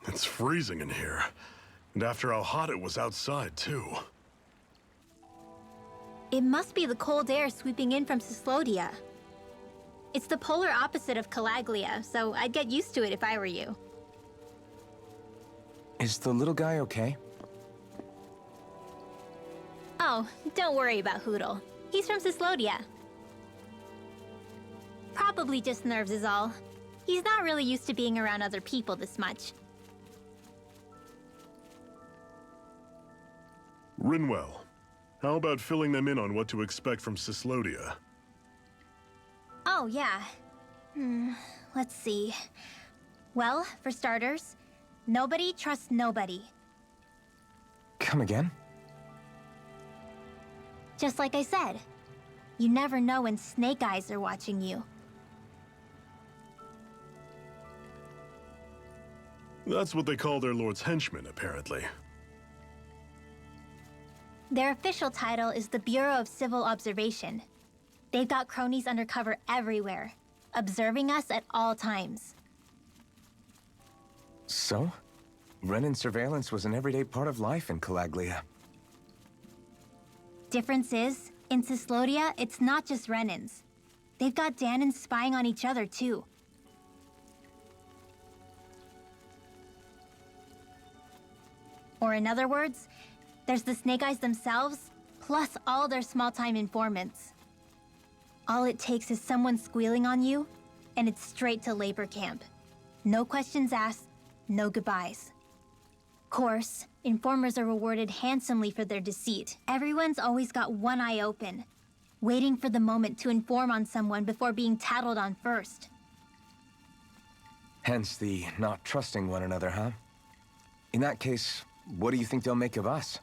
It's freezing in here. And after how hot it was outside, too. It must be the cold air sweeping in from Cyslodia. It's the polar opposite of Calaglia, so I'd get used to it if I were you. Is the little guy okay? Oh, don't worry about Hoodle. He's from Cyslodia. Probably just nerves is all. He's not really used to being around other people this much. Rinwell, how about filling them in on what to expect from Cyslodia? Oh, yeah. Let's see. Well, for starters, nobody trusts nobody. Come again? Just like I said, you never know when Snake Eyes are watching you. That's what they call their lord's henchmen, apparently. Their official title is the Bureau of Civil Observation. They've got cronies undercover everywhere, observing us at all times. So? Renin surveillance was an everyday part of life in Calaglia. Difference is, in Cyslodia, it's not just Renins. They've got Danins spying on each other, too. Or in other words, there's the Snake Eyes themselves, plus all their small-time informants. All it takes is someone squealing on you, and it's straight to labor camp. No questions asked, no goodbyes. Course, informers are rewarded handsomely for their deceit. Everyone's always got one eye open, waiting for the moment to inform on someone before being tattled on first. Hence the not trusting one another, huh? In that case, what do you think they'll make of us?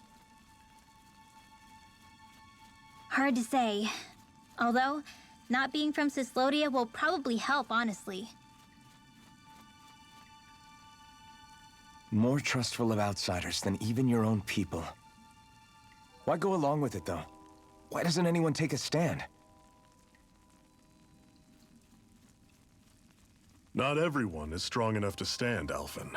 Hard to say. Although, not being from Cyslodia will probably help, honestly. More trustful of outsiders than even your own people. Why go along with it, though? Why doesn't anyone take a stand? Not everyone is strong enough to stand, Alphen.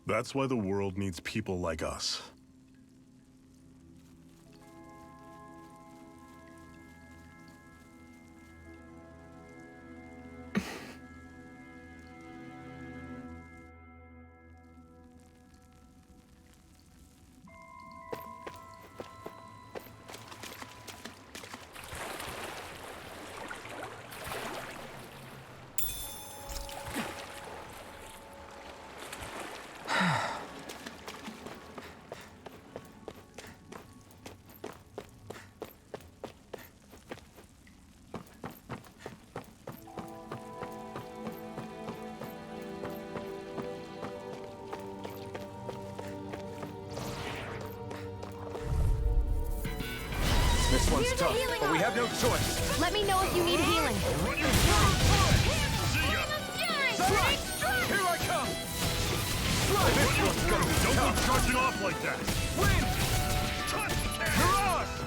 That's why the world needs people like us. This one's Here's a tough, healing but we arm. have no choice. Let me know if you need healing. Run you through! See ya! Here I come! This one's gonna be Don't go charging off like that! Win! Mirage!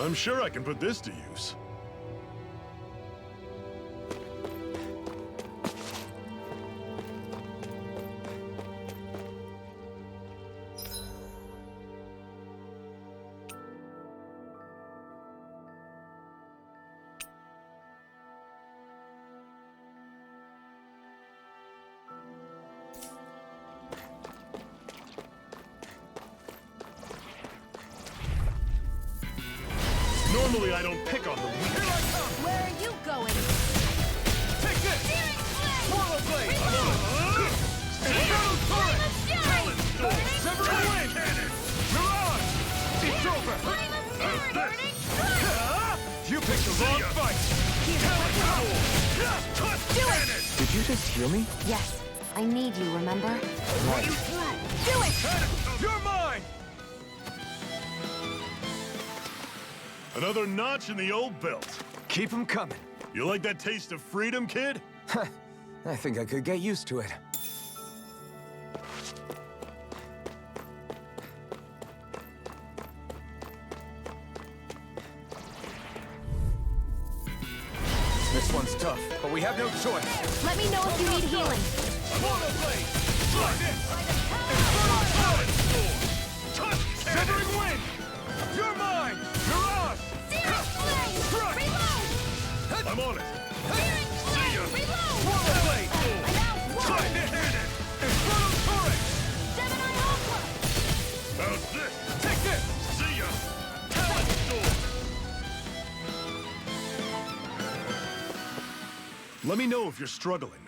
I'm sure I can put this to use. Normally I don't pick on the weak. Here I come! Where are you going? Take this! Swallow blade! Infernal turret! Talon storm! Severing wind! Cannon! Mirage! It's over! How's this? You picked the wrong fight! Talon storm! Do it! Cannon! Did you just hear me? Yes. I need you, remember? Right. Do it! You're mine! Another notch in the old belt. Keep them coming. You like that taste of freedom, kid? I think I could get used to it. This one's tough, but we have no choice. Let me know if you need healing. Swallow blade! Slide in! Infernal Talon storm! Touch! Severing wind! You're mine! Mirage! Strike! I'm on it! See ya! Swallow blade! Try to hit it! Infernal turret! How's this? Take this! See ya! Talon storm! Let me know if you're struggling.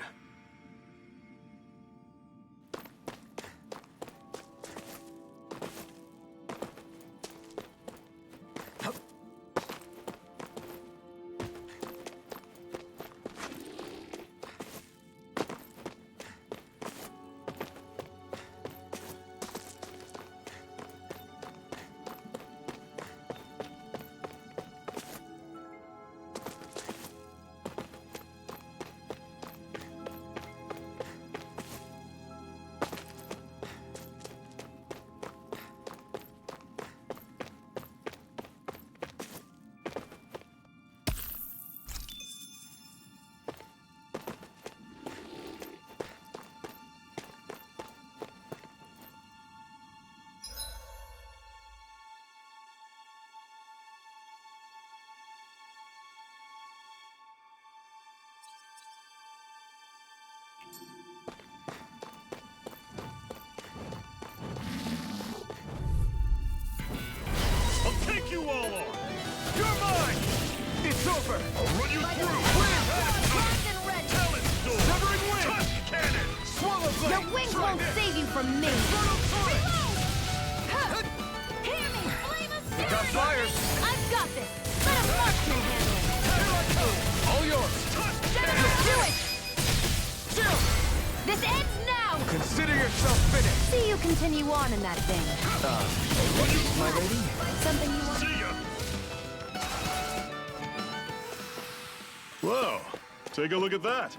I'll take you all on! You're mine! It's over! I'll run you through! Talon storm! Severing wind! Touch cannon! Swallow blade! Your wings won't save you from me. Infernal turret! Look out, fire! I've got this. Let a marksman handle it. Here I come! All yours! Touch Do cannon! it! This ends now! Consider yourself finished! See you continue on in that thing. My lady? Something you want? See ya! Whoa, take a look at that.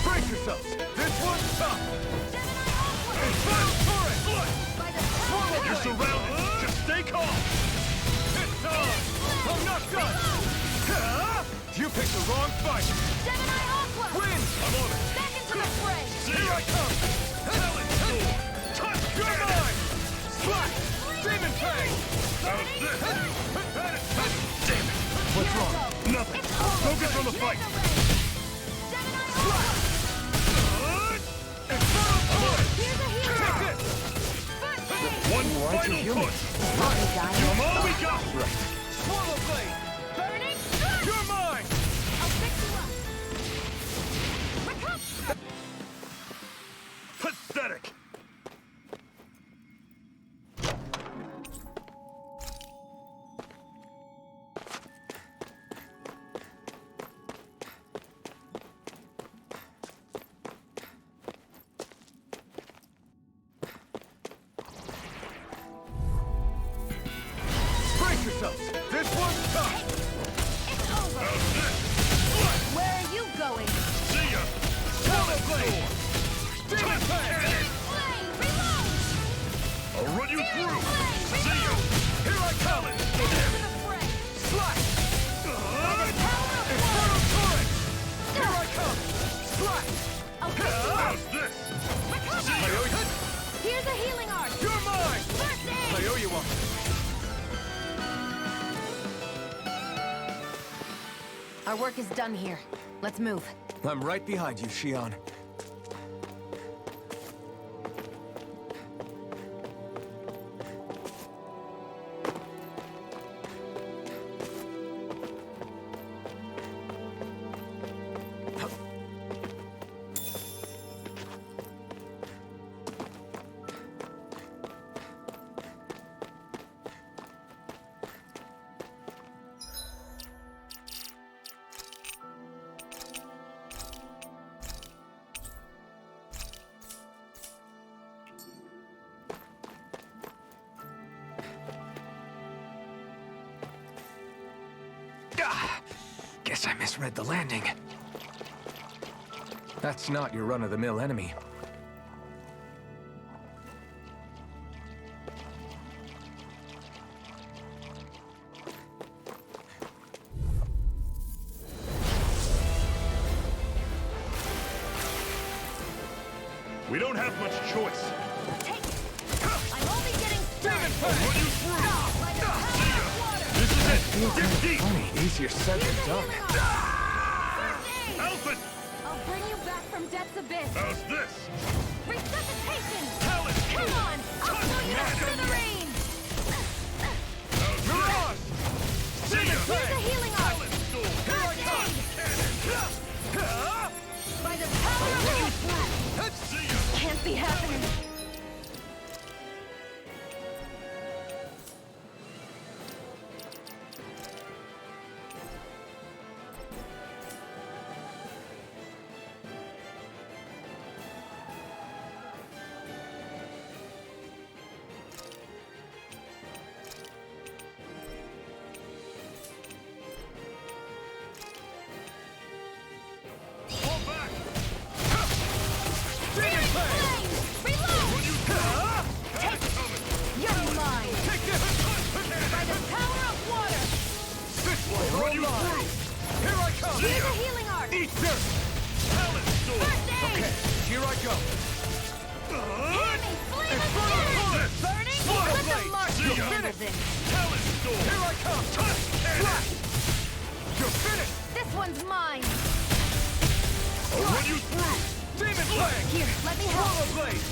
Brace yourselves! This one's tough! Infernal turret! Swallow! You're surrounded! Just stay calm! It's on! I'm not done! You picked the wrong fight! Win! I'm on it! Here I come! Talon storm! Touch! You're mine! Slash! Demon Fang! How's this? Damn it! What's wrong? Nothing! Focus on the fight! Slash! Infernal turret! Take this! One final push! You're all we got! Right. Swallow blade! You're mine! Pathetic! come! It's over. How's this? Where are you going? See ya! Swallow blade! Demon cannon! Flame, reload! I'll run you through! Flame, See ya! Here I come! Into the fray. Slash! Infernal turret! Here I come! Slash! How's this? See ya! Here's a healing art. You're mine! First aid. I owe you one. Our work is done here. Let's move. I'm right behind you, Shion. Guess I misread the landing. That's not your run-of-the-mill enemy. We don't have much choice. I'm only getting started. I'll run you through! See ya! This is it! Dig deep! Funny, easier said than done. Alpha! I'll bring you back from Death's Abyss. How's this? Resuscitation! Talon! Come on! I'll show you the smithereen! Mirage! See ya! Here's a healing art! Talon Storm! Here I come! Cannon! By the power of Earth! See ya! Can't be happening! Fall back! Demon Flame! Reload! Take it coming! You're mine! Take this! By the power of water! This one! Run you through! Here I come! Here's a healing art! Eat this! Talon Storm! First aid! Okay, here I go! Hear me! Flame of Infernal Spirit! turret! Burning? Swallow Let the blade! mark See be ya! handled in. Talon Storm! Here I come! Touch cannon! You're finished! This one's mine! I'll run you through! Demon Blade! Here, let me help! Swallow blade!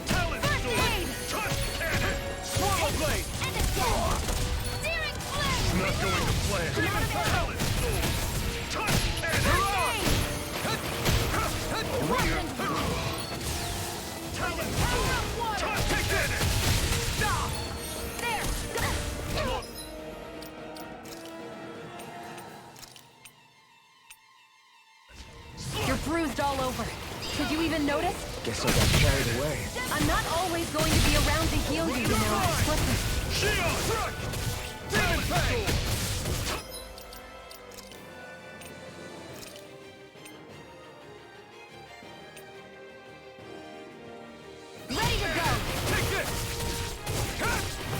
Talon First Storm! aid! Touch cannon! Swallow blade! And again! Searing flame! Not going to plan! Demon Talon Storm! Touch cannon! First aid! I'll run you through! Talon Power Storm! of water! Touch cannon! Stop! There! Look! You're bruised all over. Did you even notice? Guess I got carried away. I'm not always going to be around to heal you, you know. What the... Shion! Truck! Demon Storm! Ready to go! Take this!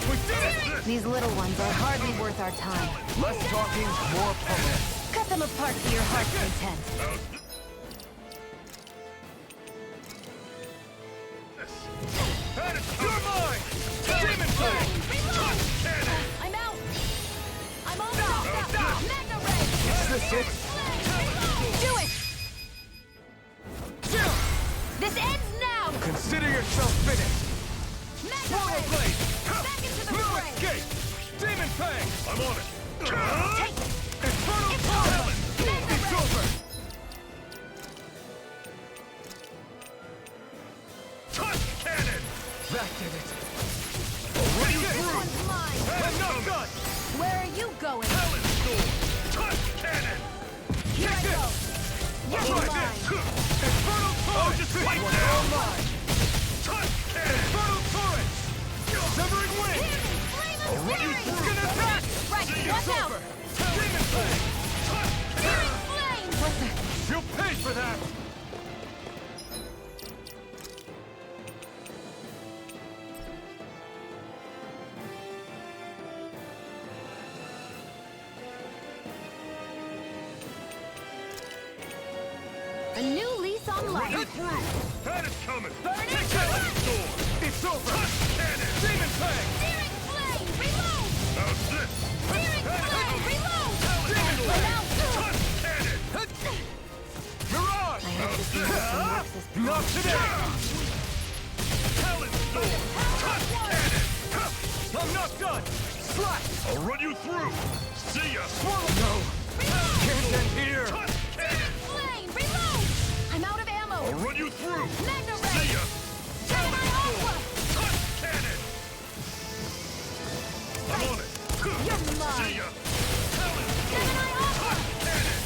We did it! These little ones are hardly worth our time. Less talking, more pulling. Cut them apart to your heart's content. You're mine! Demon Blade! Touch cannon! I'm out! I'm all knocked out! Mega Ray! Is this it? Do it! This ends now! Consider yourself finished. Mega Swallow Ray! blade! Back into the No fray! escape! Demon Fang! I'm on it! Take it! Infernal It's Talon! over! Mega It's Ray! over! Touch cannon! That did it. I'll run you This through! one's mine! And not done! Where are you going? Talon Storm! Touch cannon! Here I go! You're Like mine! this! Infernal Torrent! Just right now! Touch cannon! Infernal Torrent! Severing Wing! Flame of I'll run you Spirit! through! It's gonna attack! Right, See, watch it's out! over! for that! A new lease on Run you life. through! That is coming! Burn it! Take that sword! It's over! Touch cannon! Demon Fang! Searing flame, reload! How's this? Searing flame, reload! Demon Now Touch cannon! Mirage! How's this? Not today! Talon sword! Touch cannon! I'm not done! Slash! I'll run you through! See ya! No! Can't end here! Touch cannon! flame, reload! I'm out of ammo. I'll run you through! Magna See ray. ya! Talon Aqua. sword! Touch cannon! I'm on it! You're mine. See ya! Talon Gemini sword! Aqua. Touch cannon!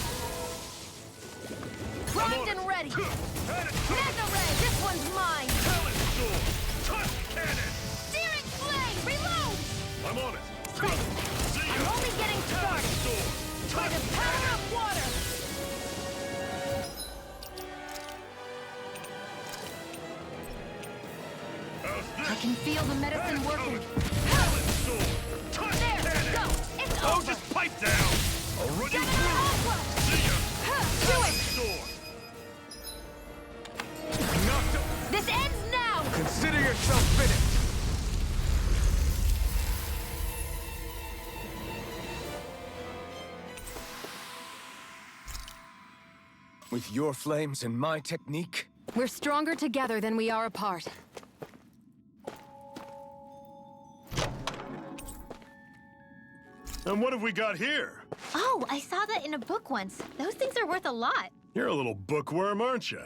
Primed and ready. That is coming! Magna ray, this one's mine. Talon sword! Touch cannon! Searing flame, reload! I'm on it! Great. See ya! I'm only getting Talon started. sword! By the power of water. How's this? I can feel the medicine working. Talon sword! Touch There, cannon! go. It's Oh, over. just pipe down! I'll run you Gemini through! Aqua. See ya! Do Talon it. sword! This ends now. Consider yourself finished! With your flames and my technique? We're stronger together than we are apart. And what have we got here? Oh, I saw that in a book once. Those things are worth a lot. You're a little bookworm, aren't you?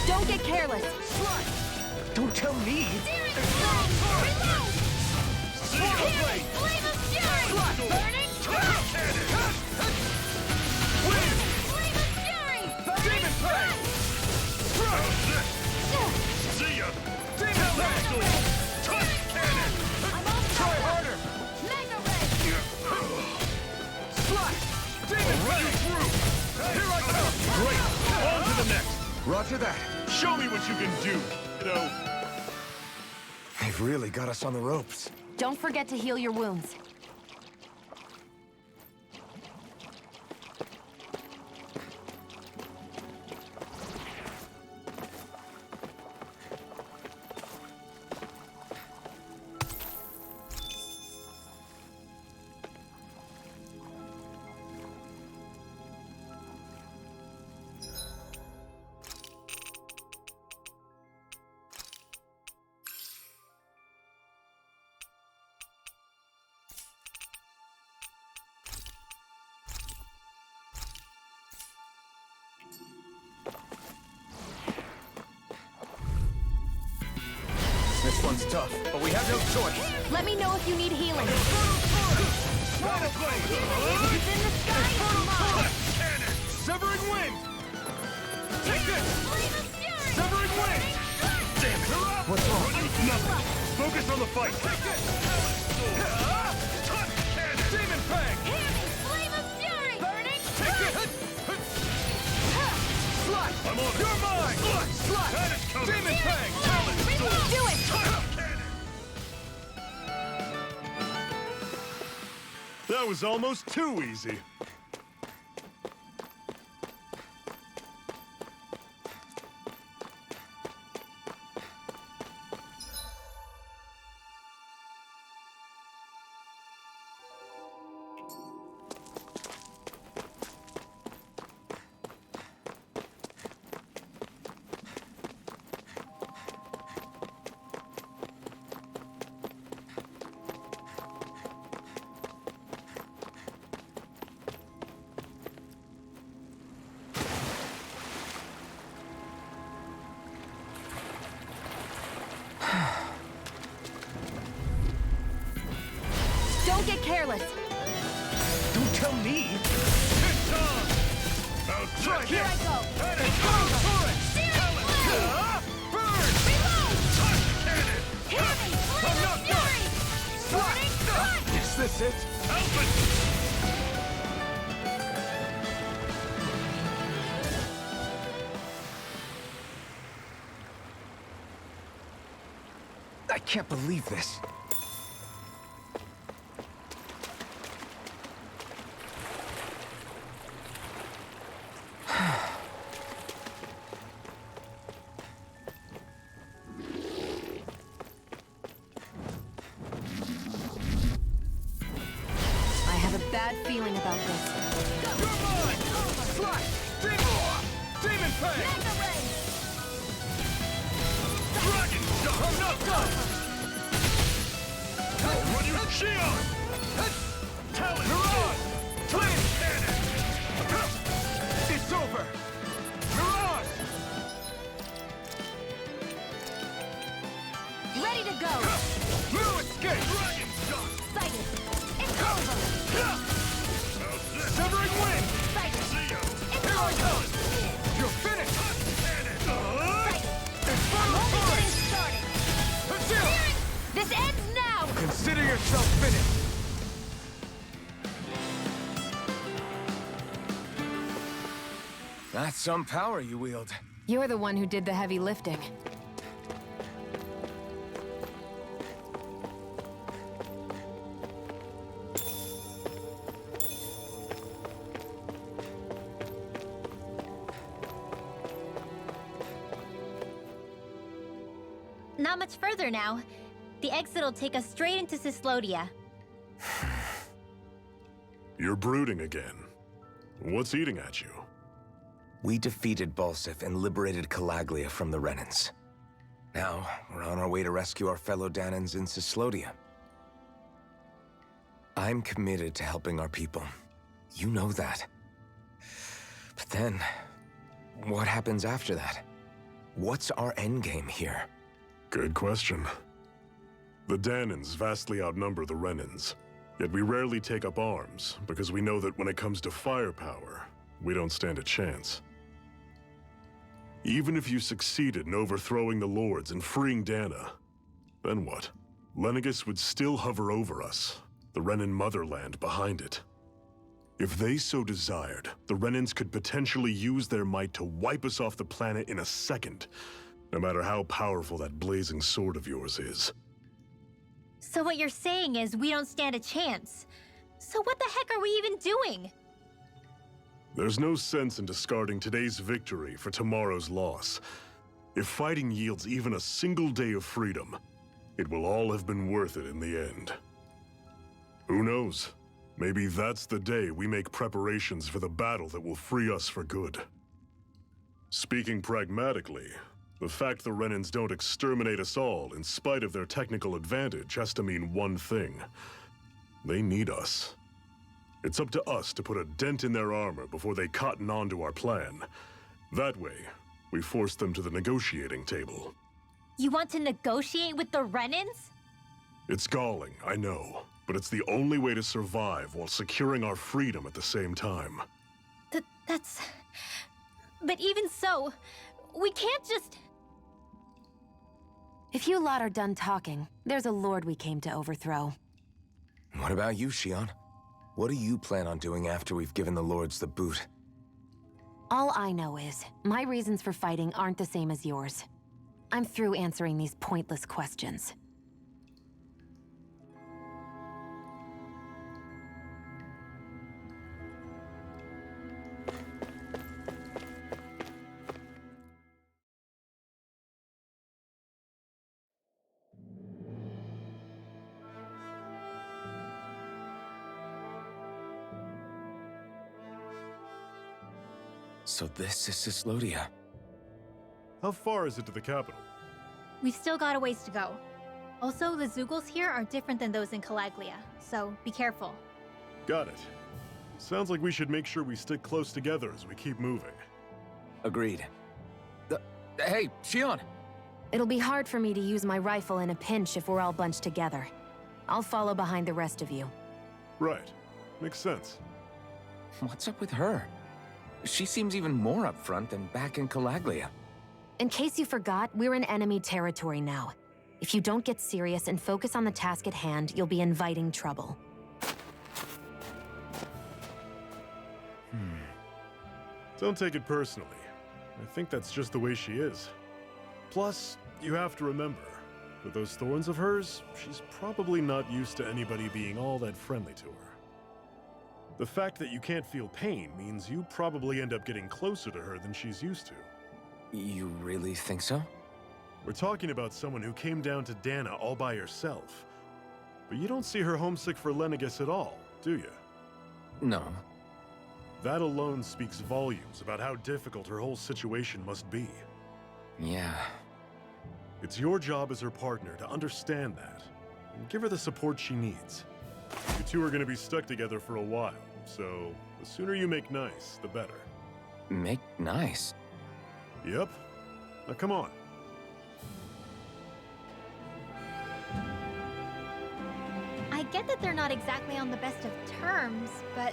Don't get careless. Don't tell me! Searing flame, reload! See ya! Flame of fury! Burning trash! Flame of fury! Burning trash! How's this? See ya! Talon sword! Touch cannon! I'm on Try fire! harder! Magna ray! Slash! Demon Run you Fang! through! Here I come! Great! On to the next! Roger that. Show me what you can do! You know, They've really got us on the ropes. Don't forget to heal your wounds. This one's tough, but we have no choice. Let me know if you need healing. It's It's in the sky, Mom! cannon! Severing wind! Take this! Flame of fury! Severing wind! Damn it! What's wrong? Run you nothing! Focus on the fight! Take this! Touch cannon! Demon Fang! Flame of fury! Burning Take trash! this! Slash! You're mine! Slut! That is coming! Demon Fang! Talent Sword! Do it! That was almost too easy. Don't get careless. Don't tell me! It's on! I'll try Here I go. That is coming! Talent! Burn! Reload! Touch cannon! Hear me! I'm Flame not of done! fury! Warning! Run! Is this it? Alpha! I can't believe this. I have a bad feeling about this. You're mine! Slash! Demon Fang! Dragon Shot! I'm not done! I'll run you Shion! Talent! Mirage! Flame Cannon! It's over! Mirage! Ready to go! No escape! Dragon Shot! Sighted! It's over! Severing Wind! Sighted! See ya! It's Here I over! come! You're finished! Cannon! It's I'm only final getting started! Zero! This ends now! Consider yourself finished! That's some power you wield. You're the one who did the heavy lifting. Not much further now. The exit will take us straight into Cyslodia. You're brooding again. What's eating at you? We defeated Balsif and liberated Calaglia from the Renans. Now, we're on our way to rescue our fellow Danans in Cyslodia. I'm committed to helping our people. You know that. But then, what happens after that? What's our endgame here? Good question. The Danans vastly outnumber the Renans, yet we rarely take up arms because we know that when it comes to firepower, we don't stand a chance. Even if you succeeded in overthrowing the Lords and freeing Dana, then what? Lenegis would still hover over us, the Renan motherland behind it. If they so desired, the Renans could potentially use their might to wipe us off the planet in a second, no matter how powerful that blazing sword of yours is. So what you're saying is we don't stand a chance. So what the heck are we even doing? There's no sense in discarding today's victory for tomorrow's loss. If fighting yields even a single day of freedom, it will all have been worth it in the end. Who knows? Maybe that's the day we make preparations for the battle that will free us for good. Speaking pragmatically, the fact the Renans don't exterminate us all in spite of their technical advantage has to mean one thing. They need us. It's up to us to put a dent in their armor before they cotton on to our plan. That way, we force them to the negotiating table. You want to negotiate with the Renans? It's galling, I know, but it's the only way to survive while securing our freedom at the same time. That's... But even so, we can't just... If you lot are done talking, there's a lord we came to overthrow. What about you, Shion? What do you plan on doing after we've given the Lords the boot? All I know is, my reasons for fighting aren't the same as yours. I'm through answering these pointless questions. So this is Cislodia. How far is it to the capital? We've still got a ways to go. Also, the Zeugles here are different than those in Calaglia, so be careful. Got it. Sounds like we should make sure we stick close together as we keep moving. Agreed. Hey, Shion! It'll be hard for me to use my rifle in a pinch if we're all bunched together. I'll follow behind the rest of you. Right. Makes sense. What's up with her? She seems even more upfront than back in Calaglia. In case you forgot, we're in enemy territory now. If you don't get serious and focus on the task at hand, you'll be inviting trouble. Don't take it personally. I think that's just the way she is. Plus, you have to remember, with those thorns of hers, she's probably not used to anybody being all that friendly to her. The fact that you can't feel pain means you probably end up getting closer to her than she's used to. You really think so? We're talking about someone who came down to Dana all by herself. But you don't see her homesick for Lenegis at all, do you? No. That alone speaks volumes about how difficult her whole situation must be. Yeah. It's your job as her partner to understand that, and give her the support she needs. You two are going to be stuck together for a while, so the sooner you make nice, the better. Make nice? Yep. Now come on. I get that they're not exactly on the best of terms, but...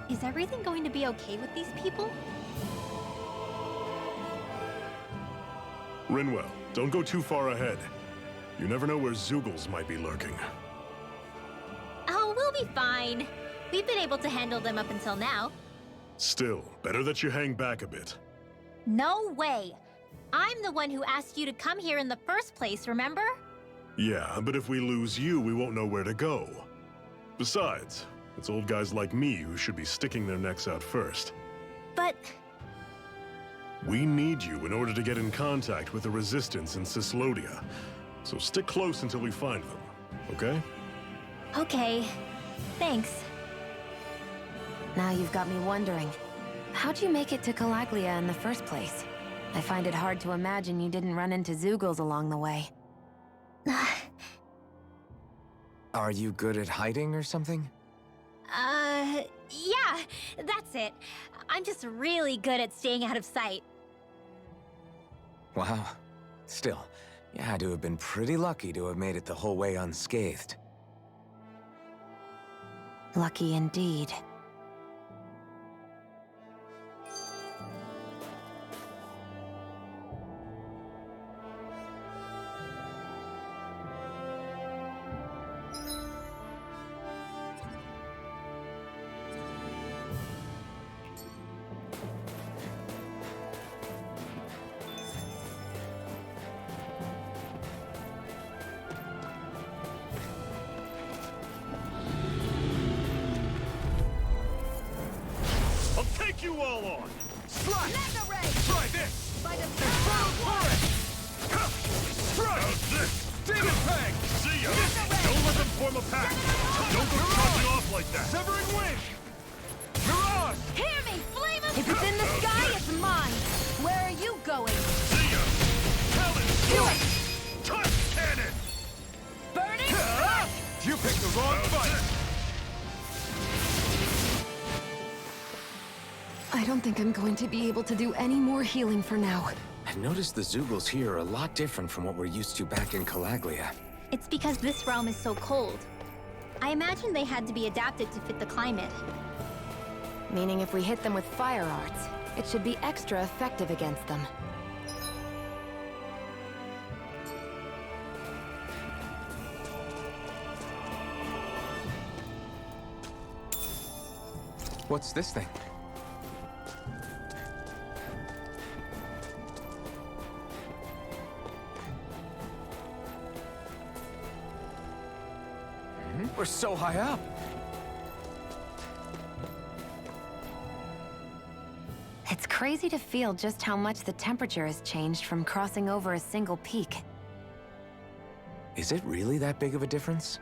is everything going to be okay with these people? Rinwell, don't go too far ahead. You never know where Zeugles might be lurking. Oh, we'll be fine. We've been able to handle them up until now. Still, better that you hang back a bit. No way! I'm the one who asked you to come here in the first place, remember? Yeah, but if we lose you, we won't know where to go. Besides, it's old guys like me who should be sticking their necks out first. But... we need you in order to get in contact with the Resistance in Cislodia. So stick close until we find them, okay? okay. Thanks. Now you've got me wondering, how'd you make it to Calaglia in the first place? I find it hard to imagine you didn't run into Zeugles along the way. Are you good at hiding or something? Yeah, that's it. I'm just really good at staying out of sight. Wow. Still, you had to have been pretty lucky to have made it the whole way unscathed. Lucky indeed. You all on! Slide! Mega ray! Try this! By the Infernal Torrent! Strike! How's this? Demon Fang! See ya! Don't let them form a pack! Don't go charging off like that! Severing Wind! Mirage! Hear me, flame of... If it's in the sky, it's mine! Where are you going? See ya! Talon Strike! Touch Cannon! Burning? You picked the wrong fight! I don't think I'm going to be able to do any more healing for now. I've noticed the Zeugles here are a lot different from what we're used to back in Calaglia. It's because this realm is so cold. I imagine they had to be adapted to fit the climate. Meaning if we hit them with fire arts, it should be extra effective against them. What's this thing? We're so high up. It's crazy to feel just how much the temperature has changed from crossing over a single peak. Is it really that big of a difference?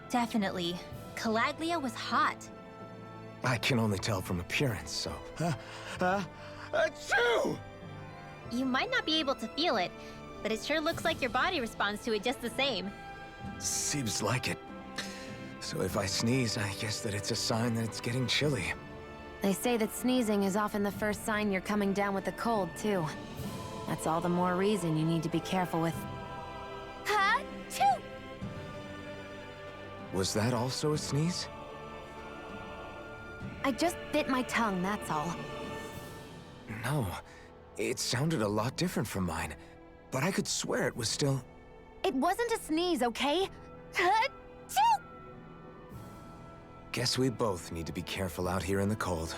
Definitely. Calaglia was hot. I can only tell from appearance, so... Achoo! You might not be able to feel it, but it sure looks like your body responds to it just the same. Seems like it. So if I sneeze, I guess that it's a sign that it's getting chilly. They say that sneezing is often the first sign you're coming down with a cold, too. That's all the more reason you need to be careful with... Ha-choo! Was that also a sneeze? I just bit my tongue, that's all. No, it sounded a lot different from mine, but I could swear it was still... It wasn't a sneeze, okay? Ha-choo! Guess we both need to be careful out here in the cold.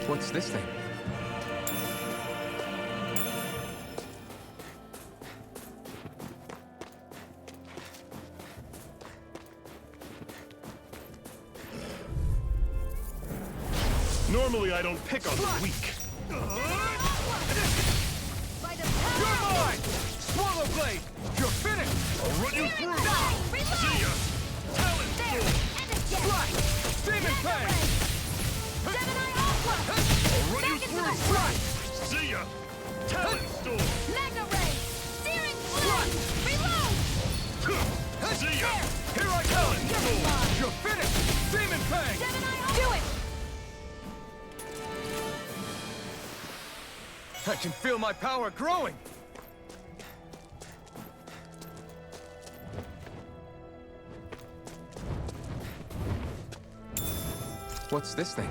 What's this thing? Normally I don't pick on the weak. You're mine! Swallow blade! You're finished! I'll run you through! See ya! Talent storm! Strike! Demon fang! I'll run you through! Strike! See ya! Talent storm! Mega ray! Searing blade! Reload! See ya! Here I come! You're finished! Demon fang! Do it! I can feel my power growing! What's this thing?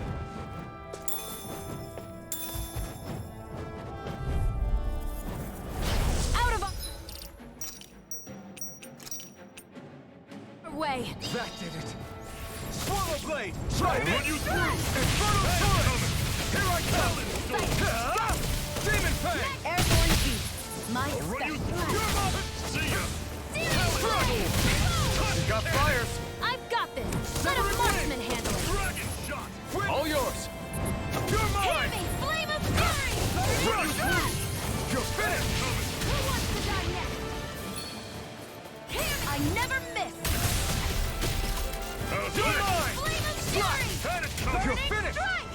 Out of our way! That did it! Swallow blade! Try run you through! Infernal torrent! Here I come! Demon fang! Airborne beast! My I'll run you special. through! You're mine! See ya! Reload! You got fires! I've got this! Let a marksman handle it! Dragon shot! All yours! You're Hit mine! me! Flame of fury! Run you through! You're finished! Who wants to die next? Here! I never miss! You're mine! Flame of fury! Had it coming! You're Burning finished! strike!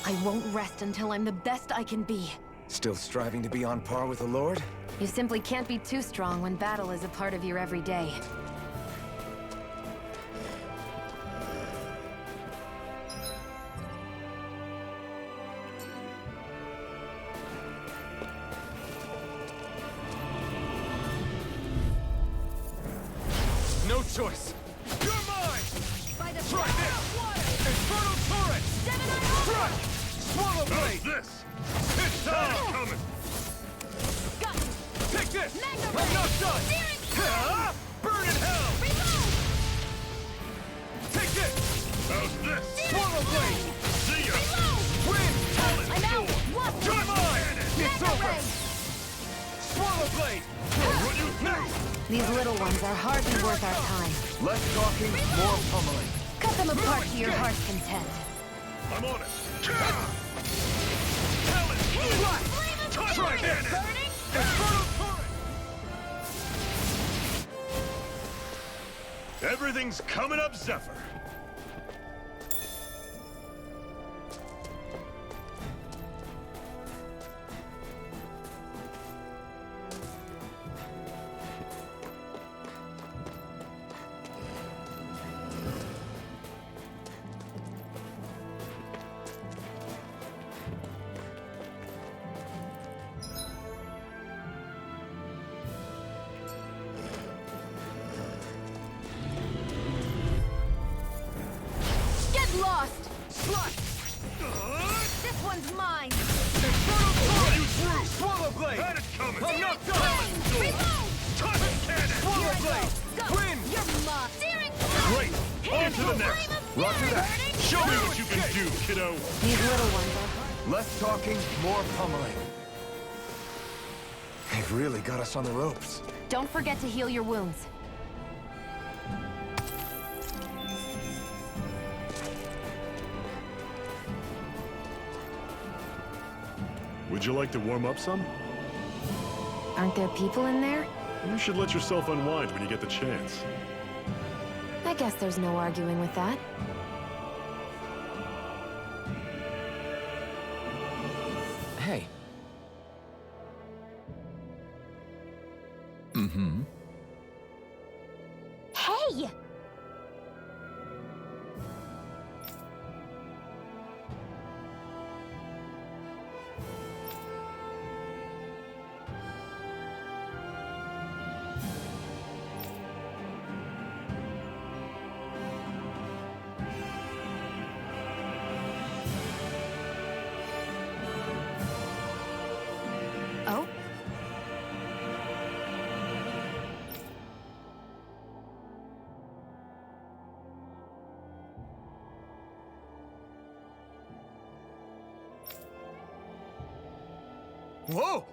I won't rest until I'm the best I can be. Still striving to be on par with the Lord? You simply can't be too strong when battle is a part of your everyday. No choice! You're mine! By the Try power this! of water! Infernal torrent! Gemini Strike! Swallow blade! This! It's time coming! Got it! Take this! Mega I'm ray! not done! Searing Ah! Burn in hell! Reload! Take this! How's this? Swallow blade! See ya! Reload! Win! Talent I'm out! storm! What? You're mine! It's Mega over! ray! Swallow blade! I'll run you through! These little ones are hardly worth our time. Less talking, more pummeling. Cut them apart to your heart's content. I'm on it! Talent storm! Flame of Try fury! this! Burning Infernal torrent! Everything's coming up, Zephyr! coming! I'm not done! Touch cannon! Swallow blade! Wind! Great! On to the next! Roger that. Show me what you can do, kiddo! These little ones are... Less talking, more pummeling. They've really got us on the ropes. Don't forget to heal your wounds. Would you like to warm up some? Aren't there people in there? You should let yourself unwind when you get the chance. I guess there's no arguing with that. Hey. Mm-hmm. Hey! Oh? Whoa!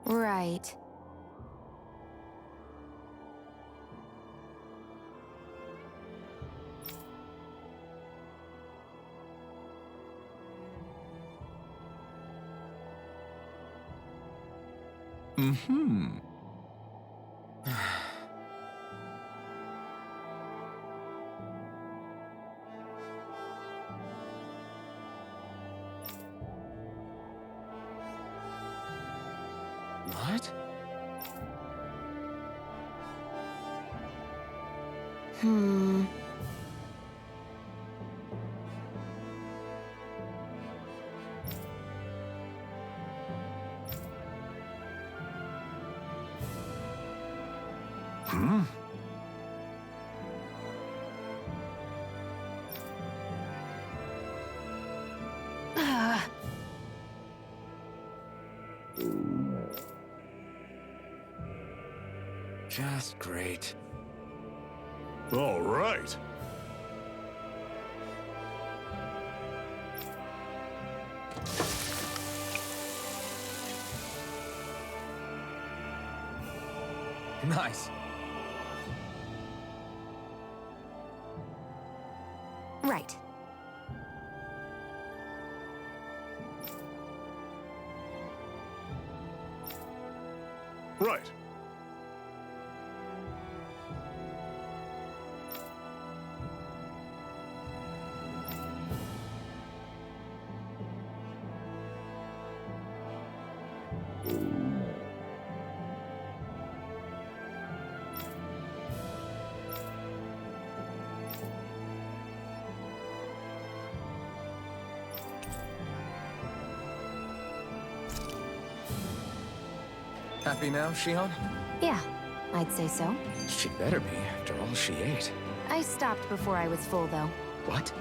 Right. Mm-hmm. What? Just great. All right. Nice. Right. Right. Happy now, Shion? Yeah, I'd say so. She better be, after all she ate. I stopped before I was full, though. What?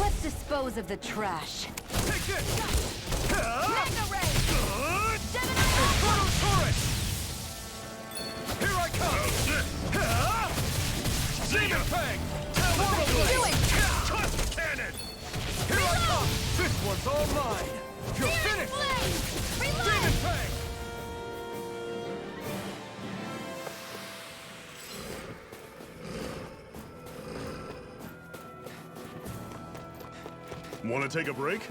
Let's dispose of the trash. Take this! Mega Ray! Infernal Turret! Here I come! Demon Fang! Do it! Tusk Cannon! Here I come! This one's all mine! You're finished! Flame! Demon Reload! Fang! Want to take a break?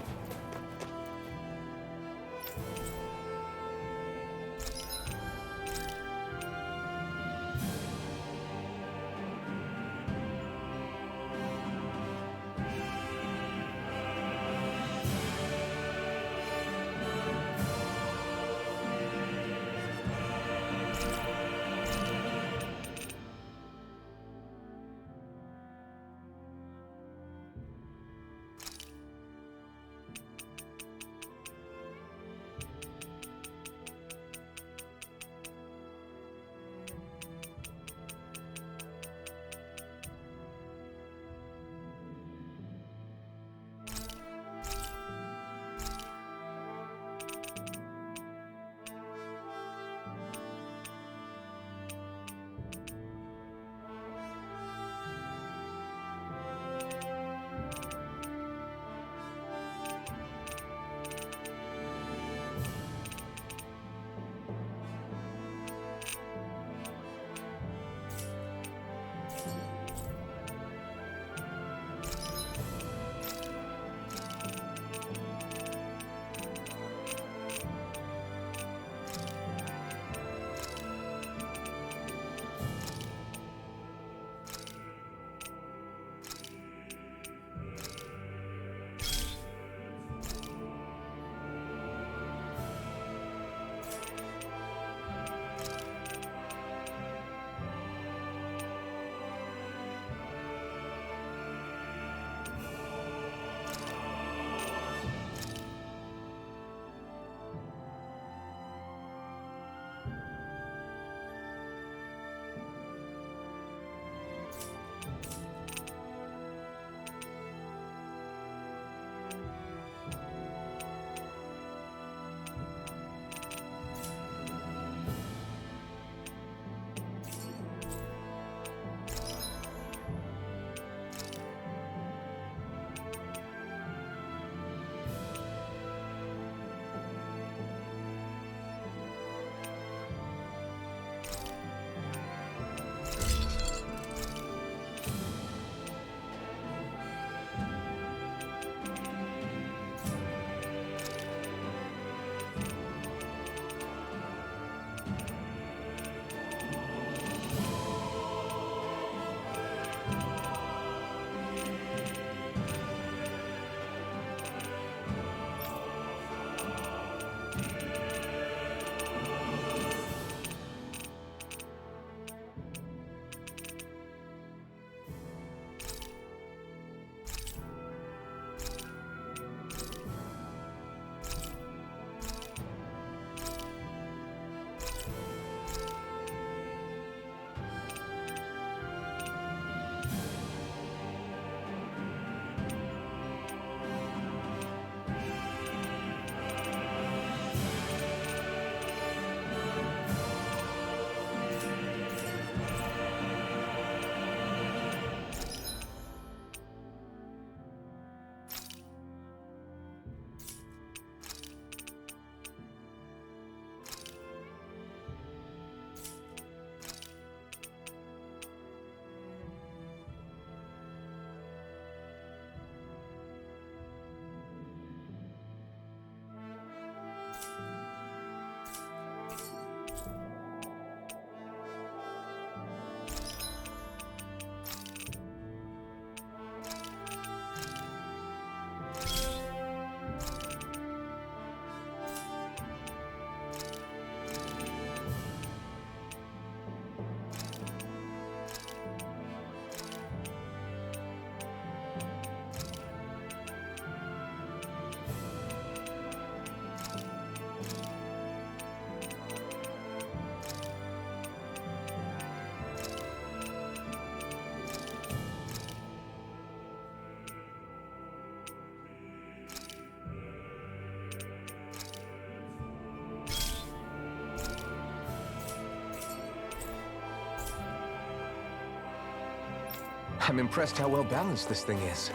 I'm impressed how well balanced this thing is.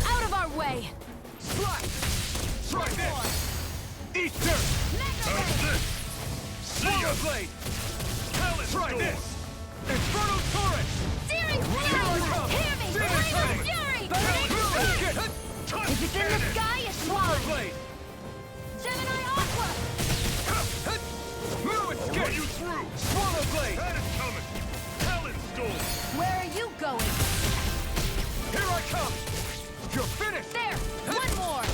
Out of our way! Slash! Try this! Eat dirt! How's this? See ya! Blade! Talent! Try this! Inferno turret! Searing Here I flame! come! Hear me! Demon Flame of flame! fury! Burning Burning strike! Touch If it's in the cannon! sky, it's swine! Blade! Gemini Aqua! Move and skate! You through! Swallow blade! That is coming! Talent storm! Where are you going? Here I come! You're finished! There! One more!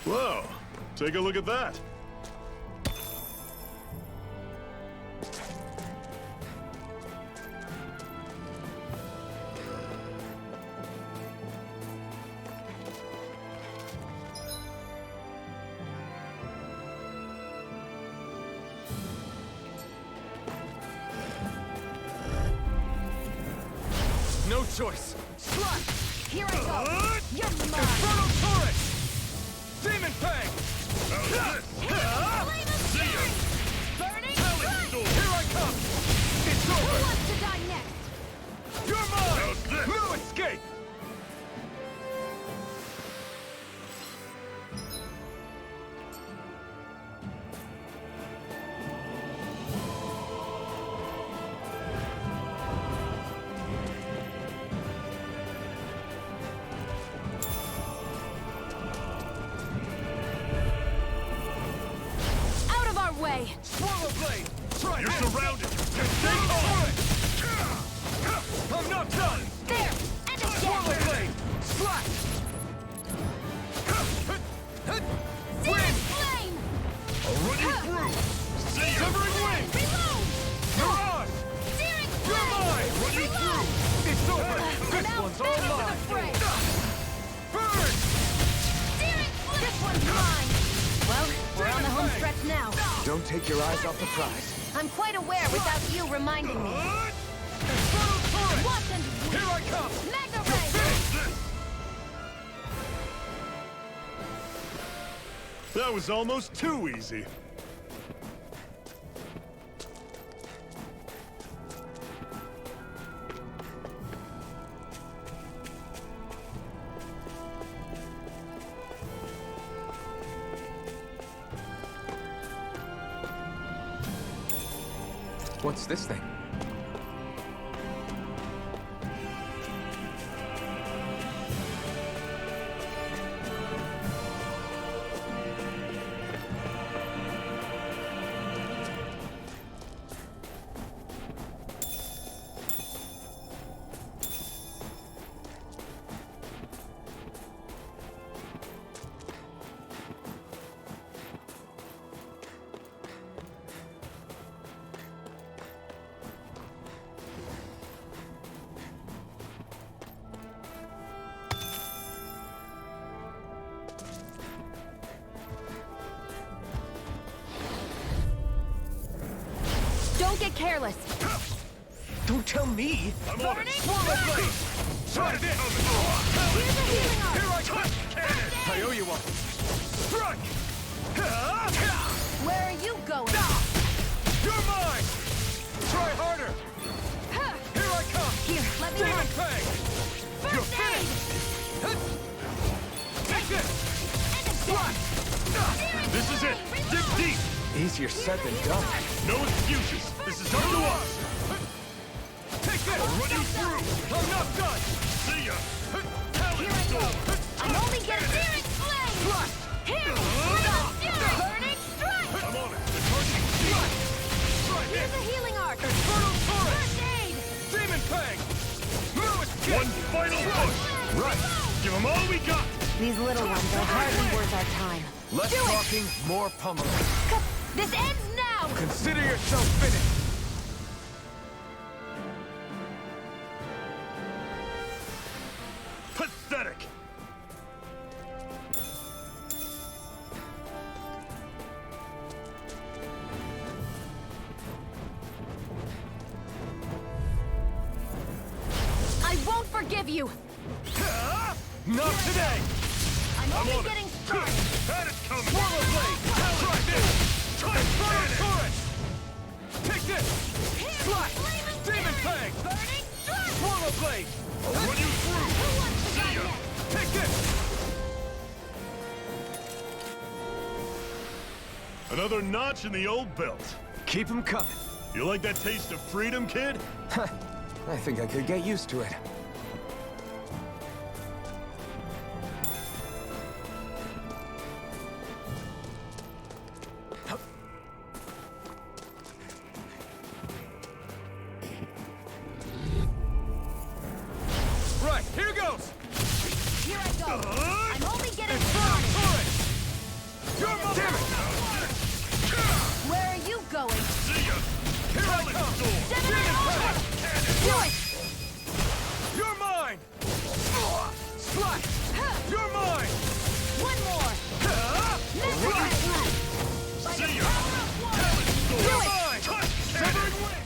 Whoa, take a look at that. No choice! Slash! Here I go! You're mine! Inferno turret! Demon fang! Flame of fury! Burning strike! Here I come! It's Who over! wants to die next? You're mine! No escape! Out of our way! Swallow blade! Try You're surrounded! Stay calm! I'm not done! There! And Swallow again! blade! Slash! Searing flame! I'll run you through! See ya! Severing wing! Reload! Mirage! Searing You're flame! mine! Run you through! It's over! This Now one's back all into the mine! fray! Burn! Searing flame! This one's mine! Well, we're on the home Demon stretch now. Don't take your eyes off the prize. I'm quite aware without you reminding me. Inferno turret! Watch and Here I come! Mega Ray! That was almost too easy. What's this thing? Don't get careless. Don't tell me! I'm on it! Burning Swallow blade! Try this! Here's a healing arc. Here I come! Cannon! I owe you one. Strike! Where are you going? You're mine! Try harder! Here I come! Here, let me Demon help. fang! You're First aid! finished! Take this! And a Slash! This is it! Dig deep! Easier said than done. No excuses! This is up to us! Take this! I'll run you through! I'm not done! See ya! Here I go. I'm only getting searing flame. Slash! Here, flame of fury. Burning strike. I'm on it! The charging slash! Try Here's this! a healing arc. Inferno turret! First aid. Demon fang! Move escape! One final push! Right. Give them all we got! These little ones are hardly worth our time. Less Do it. talking, more pummeling. This ends now. Consider yourself finished. of you! Not today! I'm I'm only on getting it. started! Had it coming! Swallow blade! Try this! Try Inferno turret! Take this! Slash! Demon fang! Burning strike! Swallow blade! I'll run you through! Who wants to See die ya! next? Take this! Another notch in the old belt. Keep them coming. You like that taste of freedom, kid? I think I could get used to it. Right, here goes! Here I go! I'm only getting Inferno started! turret! You're my damn it! Where are you going? See ya! Here I come! Demon fang! Do it! You're mine! Slash! You're mine! One more! Run through! See ya! You're mine! Severing wing!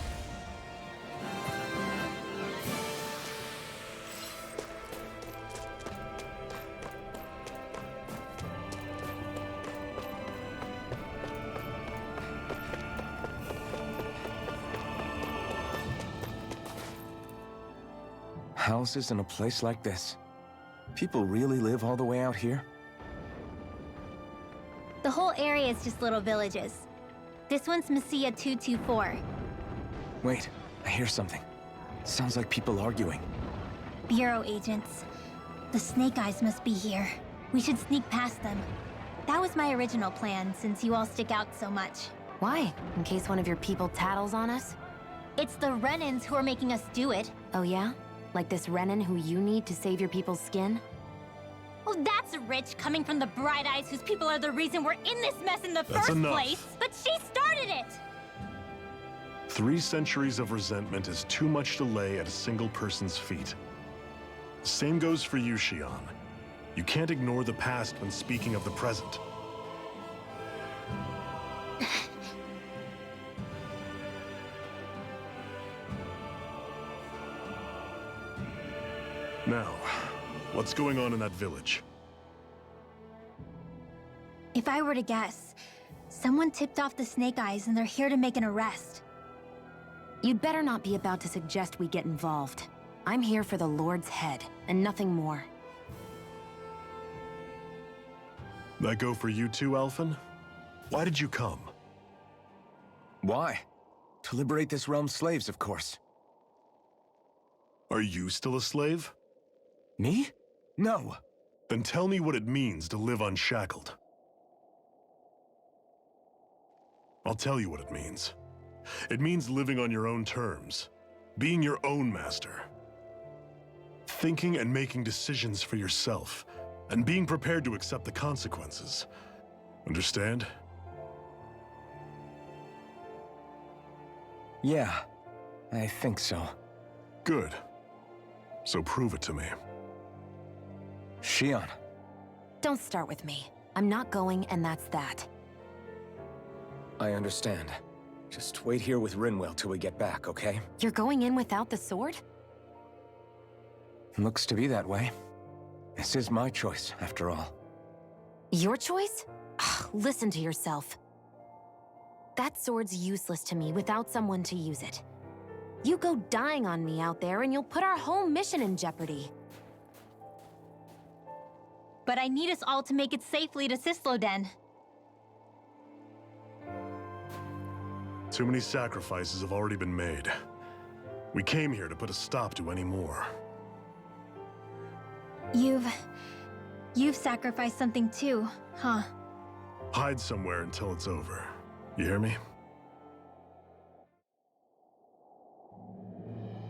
Houses in a place like this. People really live all the way out here? The whole area is just little villages. This one's Messiah 224. Wait, I hear something. Sounds like people arguing. Bureau agents. The Snake Eyes must be here. We should sneak past them. That was my original plan, since you all stick out so much. Why? In case one of your people tattles on us? It's the Renans who are making us do it. Oh yeah? Like this Renan who you need to save your people's skin? Oh, that's rich, coming from the Bright Eyes whose people are the reason we're in this mess in the first enough. place. But she started it! 3 centuries of resentment is too much to lay at a single person's feet. Same goes for you, Xion. You can't ignore the past when speaking of the present. Now, what's going on in that village? If I were to guess, someone tipped off the Snake Eyes and they're here to make an arrest. You'd better not be about to suggest we get involved. I'm here for the Lord's head, and nothing more. That go for you too, Alphen? Why did you come? Why? To liberate this realm's slaves, of course. Are you still a slave? Me? No. Then tell me what it means to live unshackled. I'll tell you what it means. It means living on your own terms, being your own master, thinking and making decisions for yourself, and being prepared to accept the consequences. Understand? Yeah, I think so. Good. So prove it to me. Xion. Don't start with me. I'm not going, and that's that. I understand. Just wait here with Rinwell till we get back, okay? You're going in without the sword? Looks to be that way. This is my choice, after all. Your choice? Ugh, listen to yourself. That sword's useless to me without someone to use it. You go dying on me out there and you'll put our whole mission in jeopardy. But I need us all to make it safely to Sisloden. Too many sacrifices have already been made. We came here to put a stop to any more. You've sacrificed something too, huh? Hide somewhere until it's over. You hear me?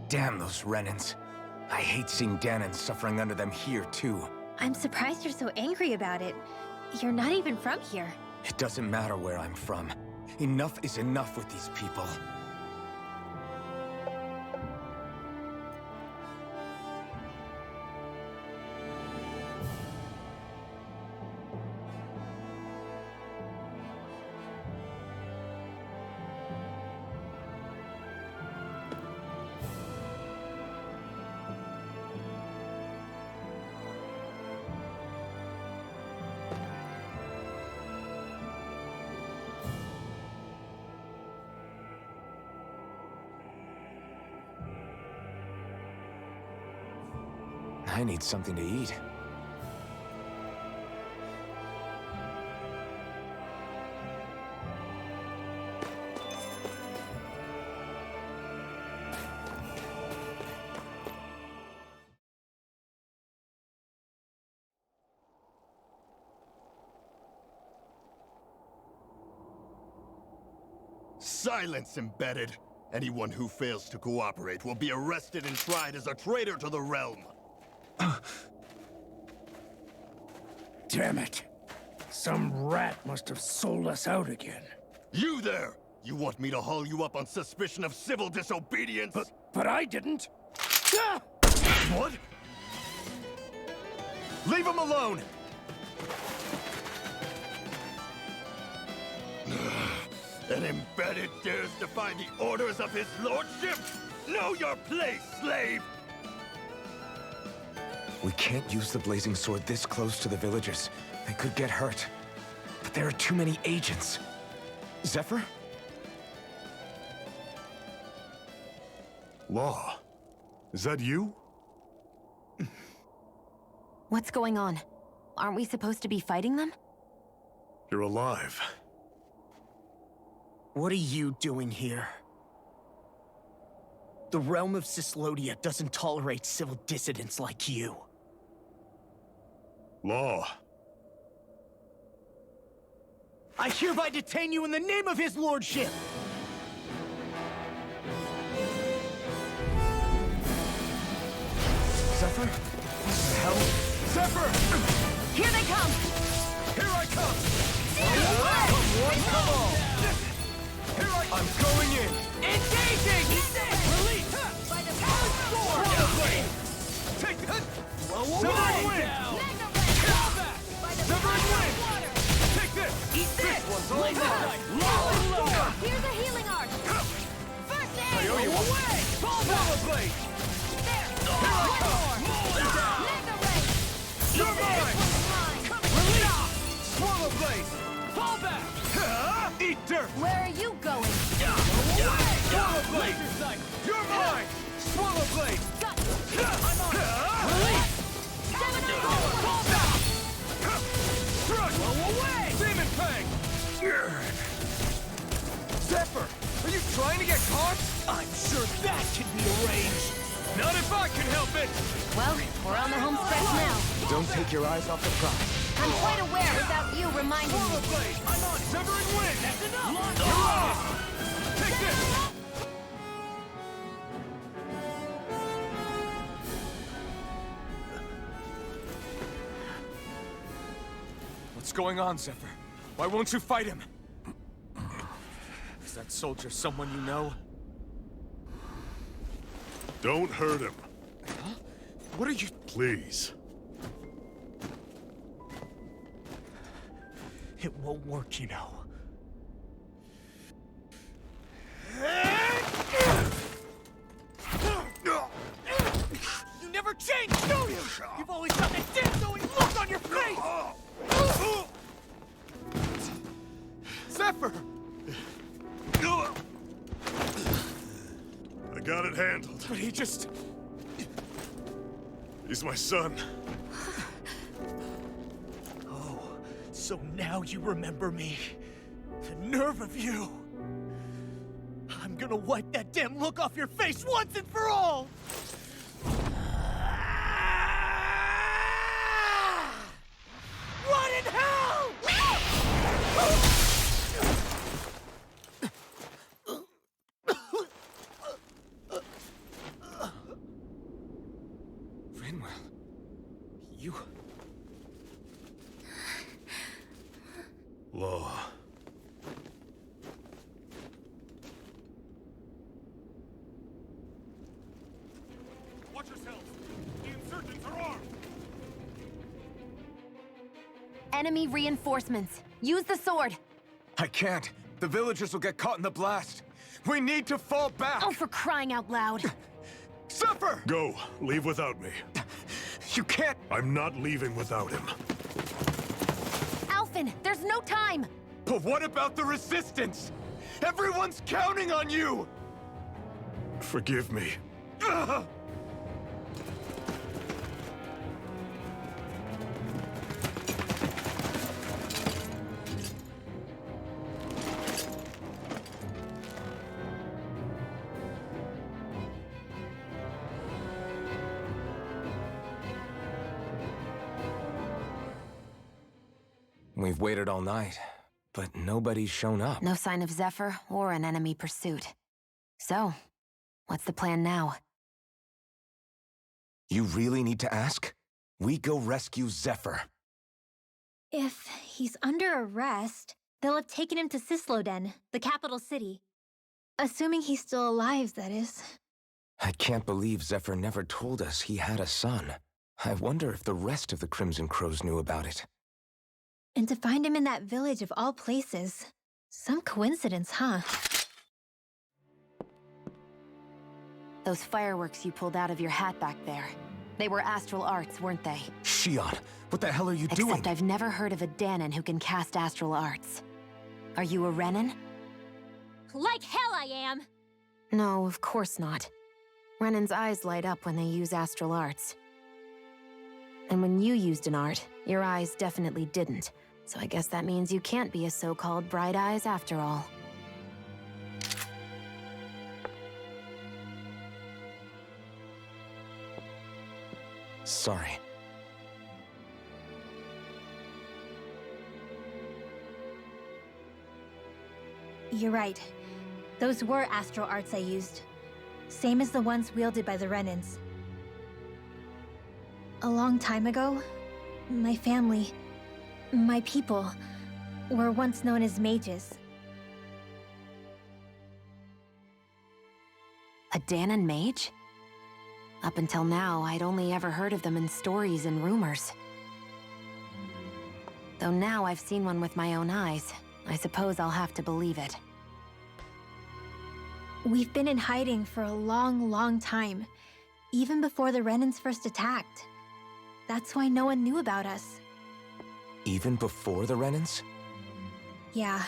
Damn those Renans. I hate seeing Danon suffering under them here, too. I'm surprised you're so angry about it. You're not even from here. It doesn't matter where I'm from. Enough is enough with these people. I need something to eat. Silence, embedded! Anyone who fails to cooperate will be arrested and tried as a traitor to the realm. Damn it! Some rat must have sold us out again. You there! You want me to haul you up on suspicion of civil disobedience? But I didn't! Ah! What? Leave him alone! An embedded dares defy the orders of his lordship? Know your place, slave! We can't use the blazing sword this close to the villagers. They could get hurt. But there are too many agents. Zephyr? Law, is that you? What's going on? Aren't we supposed to be fighting them? You're alive. What are you doing here? The realm of Cyslodia doesn't tolerate civil dissidents like you. Law. I hereby detain you in the name of his lordship! Zephyr? What the hell? Zephyr! Here they come! Here I come! Come one, come all! Here I'm going in! Engaging! Release! By the power of sword! Take that! Sever and win! Fall back! By the Sever and power win! of water! Take this! Eat this! One's all mine! Here's a healing art! First aid! I owe you Away! Fall back! Blade! There! Here I come! Mauling down! Mega ray! You're mine! Release! Swallow blade! Fall back! Eat dirt! Where are you going? Swallow blade! You're mine! Swallow blade! Release! Fall back! Thrust! Away! Demon Fang! Zephyr! Are you trying to get caught? I'm sure that can be arranged! Not if I can help it! Well, we're on the home stretch now. Don't take your eyes off the prize. I'm quite aware without you reminding Swallow me. blade! I'm on! Sever and win! That's enough! You're off! Take this! What's going on, Zephyr? Why won't you fight him? Is that soldier someone you know? Don't hurt him, Huh? What are you... please. It won't work, you know. You never change, do you? You've always got that death-knowing look on your face! Zephyr! I got it handled. But he just... He's my son. Oh, so now you remember me. The nerve of you! I'm gonna wipe that damn look off your face once and for all! Run in hell! Rinwell... You... Law. Watch yourselves! The insurgents are armed! Enemy reinforcements. Use the sword. I can't. The villagers will get caught in the blast. We need to fall back. Oh, for crying out loud. Zephyr! Go. Leave without me. You can't... I'm not leaving without him. Alphen, there's no time. But what about the resistance? Everyone's counting on you! Forgive me. We've waited all night, but nobody's shown up. No sign of Zephyr or an enemy pursuit. So, what's the plan now? You really need to ask? We go rescue Zephyr. If he's under arrest, they'll have taken him to Cisloden, the capital city. Assuming he's still alive, that is. I can't believe Zephyr never told us he had a son. I wonder if the rest of the Crimson Crows knew about it. And to find him in that village of all places. Some coincidence, huh? Those fireworks you pulled out of your hat back there. They were astral arts, weren't they? Shion, what the hell are you doing? Except I've never heard of a Danon who can cast astral arts. Are you a Renin? Like hell I am! No, of course not. Renin's eyes light up when they use astral arts. And when you used an art, your eyes definitely didn't. So I guess that means you can't be a so-called bright eyes after all. Sorry. You're right. Those were astral arts I used. Same as the ones wielded by the Renins. A long time ago, my family, my people, were once known as mages. A Danon mage? Up until now, I'd only ever heard of them in stories and rumors. Though now I've seen one with my own eyes, I suppose I'll have to believe it. We've been in hiding for a long, long time, even before the Renins first attacked. That's why no one knew about us. Even before the Renins? Yeah.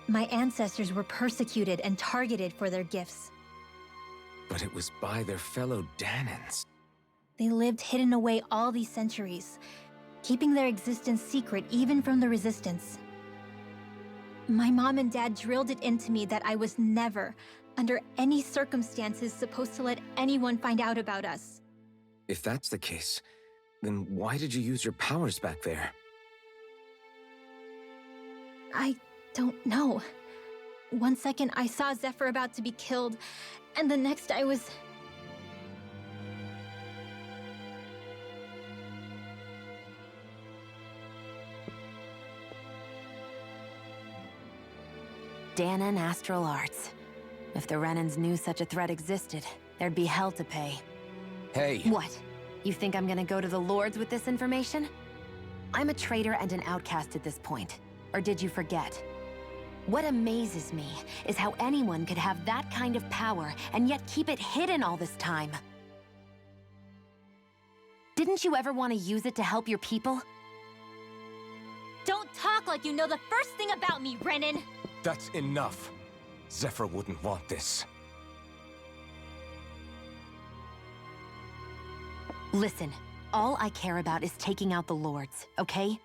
My ancestors were persecuted and targeted for their gifts. But it was by their fellow Danons. They lived hidden away all these centuries, keeping their existence secret even from the Resistance. My mom and dad drilled it into me that I was never, under any circumstances, supposed to let anyone find out about us. If that's the case, then why did you use your powers back there? I don't know. One second I saw Zephyr about to be killed, and the next I was... Danon astral arts. If the Renins knew such a threat existed, there'd be hell to pay. Hey! What? You think I'm gonna go to the Lords with this information? I'm a traitor and an outcast at this point. Or did you forget? What amazes me is how anyone could have that kind of power and yet keep it hidden all this time. Didn't you ever want to use it to help your people? Don't talk like you know the first thing about me, Renin! That's enough. Zephyr wouldn't want this. Listen, all I care about is taking out the Lords, okay?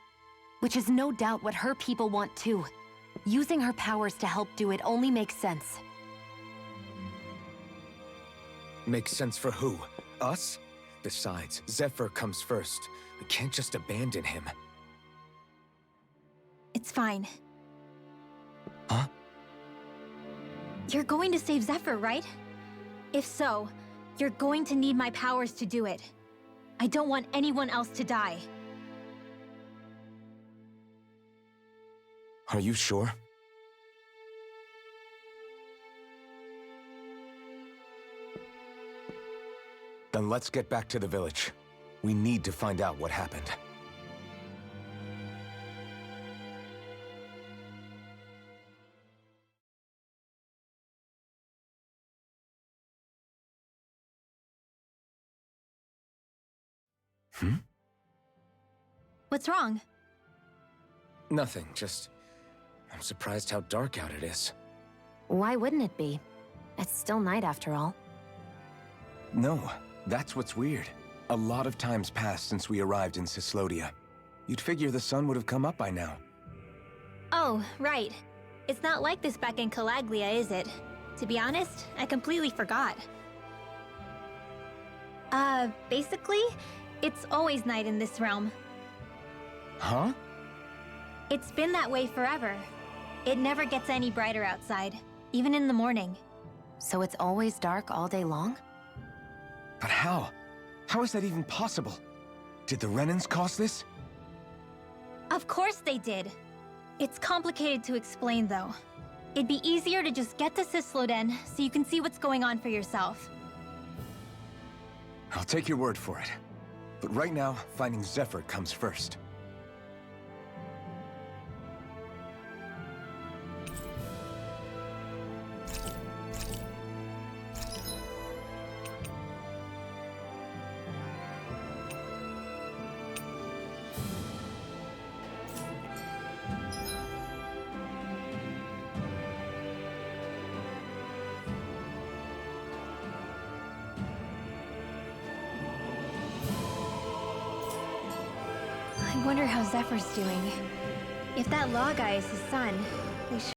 Which is no doubt what her people want too. Using her powers to help do it only makes sense. Makes sense for who? Us? Besides, Zephyr comes first. We can't just abandon him. It's fine. Huh? You're going to save Zephyr, right? If so, you're going to need my powers to do it. I don't want anyone else to die. Are you sure? Then let's get back to the village. We need to find out what happened. What's wrong? Nothing, just... I'm surprised how dark out it is. Why wouldn't it be? It's still night after all. No, that's what's weird. A lot of time's passed since we arrived in Cislodia. You'd figure the sun would have come up by now. Oh, right. It's not like this back in Calaglia, is it? To be honest, I completely forgot. Basically, it's always night in this realm. Huh? It's been that way forever. It never gets any brighter outside, even in the morning. So it's always dark all day long? But how? How is that even possible? Did the Renans cause this? Of course they did. It's complicated to explain, though. It'd be easier to just get to Sisloden so you can see what's going on for yourself. I'll take your word for it. But right now, finding Zephyr comes first. I wonder how Zephyr's doing. If that law guy is his son, they should